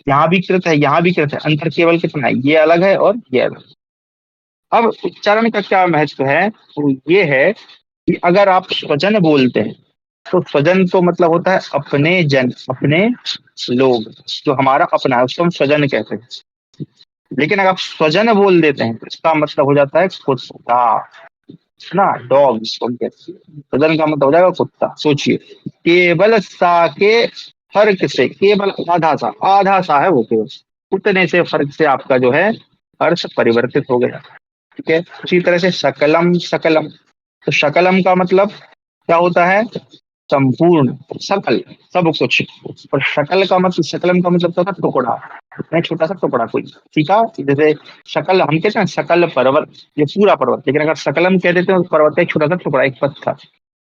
Speaker 1: यहाँ भी कृत है, यहाँ भी कृत है, अंतर केवल कितना है, ये अलग है और ये अलग। अब उच्चारण का क्या महत्व है, तो ये है कि अगर आप स्वजन बोलते हैं, तो स्वजन तो मतलब होता है अपने जन, अपने लोग, जो हमारा अपना है उसको हम स्वजन कहते हैं। लेकिन अगर आप स्वजन बोल देते हैं तो इसका मतलब हो जाता है कुत्ता, ना, डॉग जिसको हम कहते हैं। स्वजन का मतलब हो जाएगा कुत्ता। सोचिए, केवल सा के फर्क से, केवल आधा सा, आधा सा है वो, केवल उतने से फर्क से आपका जो है अर्थ परिवर्तित हो गया। ठीक है। उसी तरह से सकलम सकलम, तो शकलम का मतलब क्या होता है, संपूर्ण, सकल, सब कुछ। और शकल का मतलब, शकलम का मतलब क्या होता है, टुकड़ा, नहीं, छोटा सा टुकड़ा कोई। ठीक है। जैसे शकल हम कहते हैं सकल पर्वत, ये पूरा पर्वत, लेकिन अगर सकलम कह देते हैं तो पर्वत का एक छोटा सा टुकड़ा, एक पत्थर।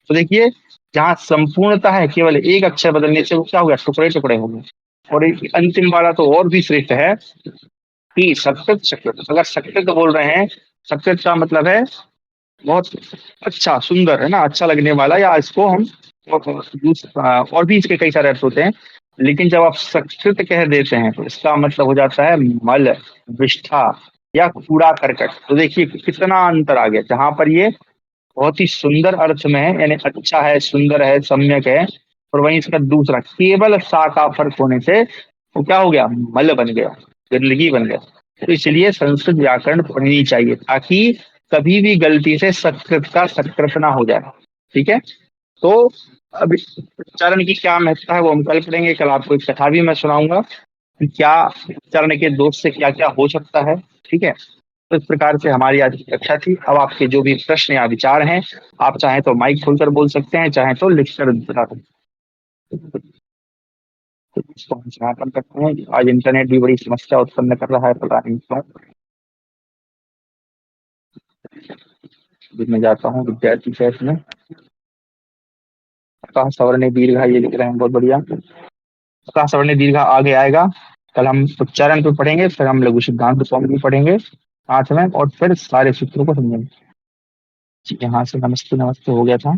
Speaker 1: तो देखिए, जहाँ संपूर्णता है, केवल एक अक्षर बदलने से वो क्या हो गया, टुकड़े टुकड़े हो गए। और एक अंतिम वाला तो और भी श्रेष्ठ है कि सकृत सकृत। अगर सकृत बोल रहे हैं, सकृत का मतलब है बहुत अच्छा, सुंदर, है ना, अच्छा लगने वाला, या इसको हम और भी इसके कई सारे अर्थ होते हैं। लेकिन जब आप सकृत कह देते हैं तो इसका मतलब हो जाता है मल, विष्ठा, या कूड़ा करकट। तो देखिए कितना अंतर आ गया, जहां पर ये बहुत ही सुंदर अर्थ में है, यानी अच्छा है, सुंदर है, सम्यक है, और वहीं इसका दूसरा केवल सा का फर्क होने से वो क्या हो गया, मल बन गया, गंदगी बन गया। तो इसलिए संस्कृत व्याकरण पढ़नी चाहिए, ताकि कभी भी गलती से संस्कृत का सकृत ना हो जाए। ठीक है। तो अब उच्चारण की क्या महत्ता है वो हम कल पढ़ेंगे। कल आपको एक कथा भी मैं सुनाऊंगा कि क्या उच्चारण के दोष से क्या क्या हो सकता है। ठीक है। तो इस प्रकार से हमारी आज की कक्षा थी। अब आपके जो भी प्रश्न या विचार हैं, आप चाहें तो माइक खोलकर बोल सकते हैं, चाहें तो लिख कर बता सकते हैं। तो इसको हम समापन करते हैं। आज इंटरनेट भी बड़ी समस्या उत्पन्न कर रहा है, पता नहीं क्यों। अभी मैं जाता हूँ विद्यार्थी सेट में। कहा सवर्ण दीर्घा, ये लिख रहे हैं, बहुत बढ़िया। कहा सवर्ण दीर्घा आगे आएगा। कल हम उच्चारण पे पढ़ेंगे, फिर हम लघु सिद्धांत फॉर्म भी पढ़ेंगे साथ में, और फिर सारे सूत्रों को समझेंगे। यहाँ से नमस्ते नमस्ते हो गया था।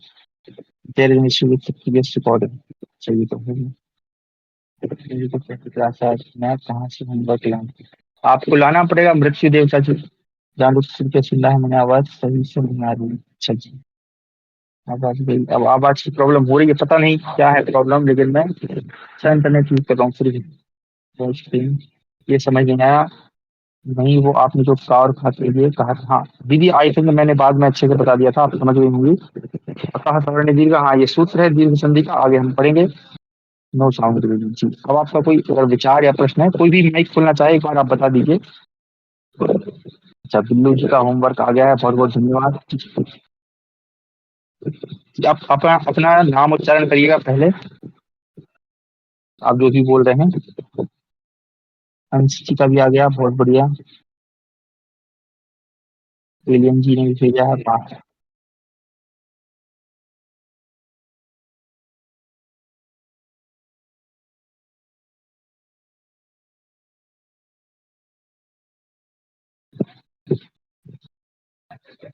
Speaker 1: There is issue with previous recording. चलिए, तो फिर मैं कहाँ से होमवर्क लाऊं? आपको लाना पड़ेगा मृत्यु देवता जी, जान के चिल्ला है, मैंने आवाज सही से नहीं आ रही। अच्छा जी। आवाज गई। अब आवाज की प्रॉब्लम हो रही है, पता नहीं क्या है प्रॉब्लम, लेकिन मैं अच्छा इंटरनेट यूज कर रहा हूँ फिर भी ये समझ नहीं आया। नहीं, वो आपने जो कार खा के लिए कहा था, हाँ दीदी आई थिंक मैंने बाद में अच्छे से बता दिया था, आप समझ गई होंगी। कहा सवर्ण दीर्घ, हाँ ये सूत्र है दीर्घ संधि का, आगे हम पढ़ेंगे। नो साउंड जी। अब आपका कोई अगर विचार या प्रश्न है, कोई भी माइक खोलना चाहे एक बार आप बता दीजिए। अच्छा, बिल्लू जी का होमवर्क आ गया है, बहुत बहुत धन्यवाद। आप अपना अपना नाम उच्चारण करिएगा पहले, आप जो भी बोल रहे हैं। अंश जी का भी आ गया, बहुत बढ़िया। विलियम जी ने भी भेजा है, वाह।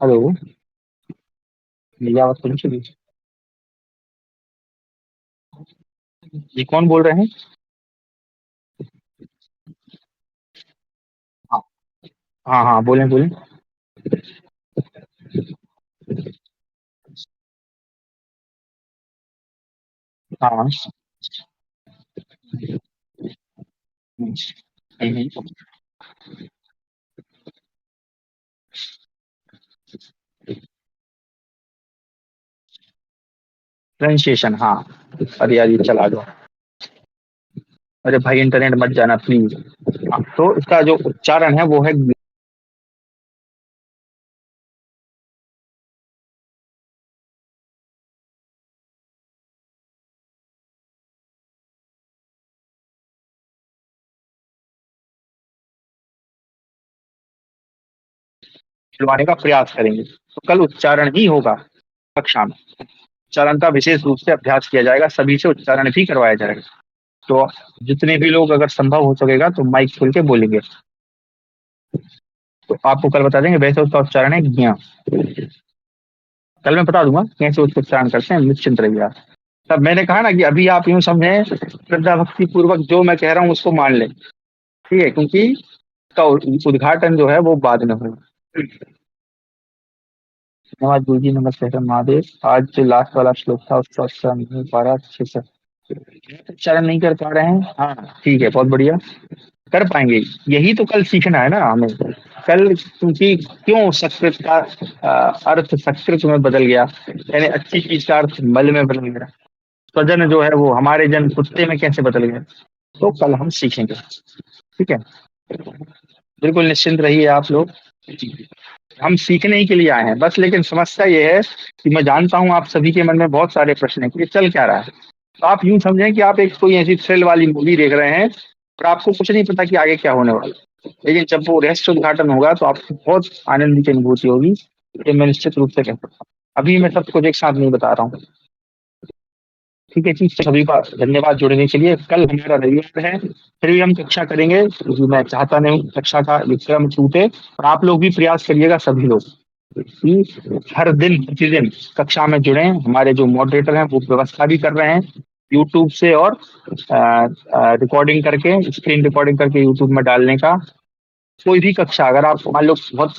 Speaker 1: हेलो, मेरी आवाज सुन चुकी? ये कौन बोल रहे हैं? हाँ हाँ हाँ, बोलें बोलें। हाँ। प्रोनाउंसिएशन, हाँ। अरे यार, ये चला दो। अरे भाई, इंटरनेट मत जाना प्लीज। हाँ, तो इसका जो उच्चारण है वो है, खिलवाने का प्रयास करेंगे, तो कल उच्चारण ही होगा कक्षा में। उच्चारण का विशेष रूप से अभ्यास किया जाएगा, सभी से उच्चारण भी करवाया जाएगा। तो जितने भी लोग अगर संभव हो सकेगा तो माइक खोल के बोलेंगे। तो आपको कल बता देंगे, वैसे उसका उच्चारण है ज्ञा। कल मैं बता दूंगा कैसे उसका उच्चारण करते हैं, निश्चिंत रहिए आप। तब मैंने कहा ना कि अभी आप यूं समझें, श्रद्धा भक्ति पूर्वक जो मैं कह रहा हूँ उसको मान लें। ठीक है, क्योंकि इसका उद्घाटन जो है वो बाद में होगा। धन्यवाद गुरु जी, नमस्ते सर महादेव। आज जो लास्ट वाला श्लोक था उसका उच्चारण नहीं हो पा रहा अच्छे से। उच्चारण नहीं कर पा रहे हैं, हाँ ठीक है, बहुत बढ़िया। कर पाएंगे। यही तो कल सीखना है ना हमें। कल, क्योंकि क्यों संस्कृत का अर्थ संस्कृत में बदल गया, यानी अच्छी चीज का अर्थ मल में बदल गया। स्वजन जो है वो हमारे जन कुत्ते में कैसे बदल गया, तो कल हम सीखेंगे। ठीक है, बिल्कुल निश्चिंत रहिए आप लोग। हम सीखने ही के लिए आए हैं बस, लेकिन समस्या ये है कि मैं जानता हूं आप सभी के मन में बहुत सारे प्रश्न हैं कि ये चल क्या रहा है। तो आप यूं समझें कि आप एक कोई ऐसी थ्रिल वाली मूवी देख रहे हैं और आपको कुछ नहीं पता कि आगे क्या होने वाला है। लेकिन जब वो रहस्य उद्घाटन होगा तो आपको बहुत आनंद की अनुभूति होगी, ये मैं निश्चित रूप से कह सकता हूँ। अभी मैं सब कुछ एक साथ नहीं बता रहा हूँ। ठीक है जी, सभी का धन्यवाद जुड़ने के लिए। कल हमारा रविवार है, फिर भी हम कक्षा करेंगे, क्योंकि मैं चाहता नहीं हूँ कक्षा का विक्रम छूटे। और आप लोग भी प्रयास करिएगा, सभी लोग, कि हर दिन प्रतिदिन कक्षा में जुड़े। हमारे जो मॉडरेटर हैं वो व्यवस्था भी कर रहे हैं यूट्यूब से, और रिकॉर्डिंग करके, स्क्रीन रिकॉर्डिंग करके यूट्यूब में डालने का। कोई भी कक्षा अगर आप मान लो बहुत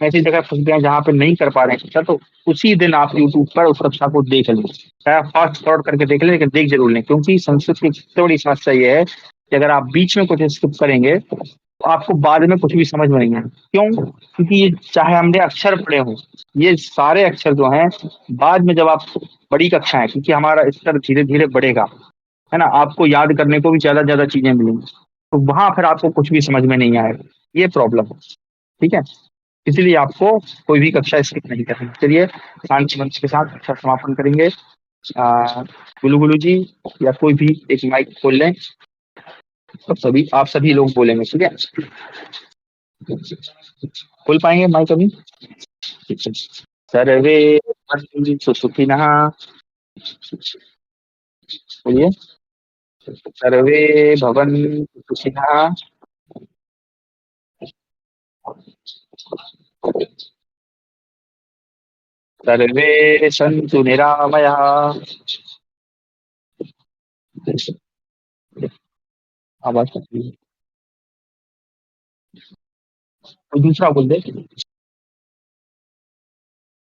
Speaker 1: ऐसी जगह फंस गए हैं जहाँ पे नहीं कर पा रहे हैं कक्षा, तो उसी दिन आप यूट्यूब पर उस कक्षा को देख लें, चाहे आप फास्ट फॉरवर्ड करके देख लें, लेकिन देख जरूर लें। क्योंकि संस्कृत की सबसे बड़ी समस्या ये है कि अगर आप बीच में कुछ स्किप करेंगे तो आपको बाद में कुछ भी समझ में नहीं आए। क्यों? क्योंकि ये चाहे हमने अक्षर पढ़े हों, ये सारे अक्षर जो हैं बाद में जब आप बड़ी कक्षाएं, क्योंकि हमारा स्तर धीरे धीरे बढ़ेगा, है ना, आपको याद करने को भी ज्यादा ज्यादा चीजें मिलेंगी, तो वहां फिर आपको कुछ भी समझ में नहीं आएगा। ये प्रॉब्लम है। ठीक है, इसलिए आपको कोई भी कक्षा स्किप नहीं करनी। चलिए, शांति मंच के साथ कक्षा समापन करेंगे। गुलू गुलू जी या कोई भी एक माइक खोल लें, अब सभी आप सभी लोग बोलेंगे, ठीक है? खोल पाएंगे माइक अभी? ठीक है। सर्वे भवन्तु सुखिनः। बोलिए। सर्वे भवन्तु सुखिनः। सर्वे सन्तु निरामयाः। आवाज, कोई दूसरा बोल दे।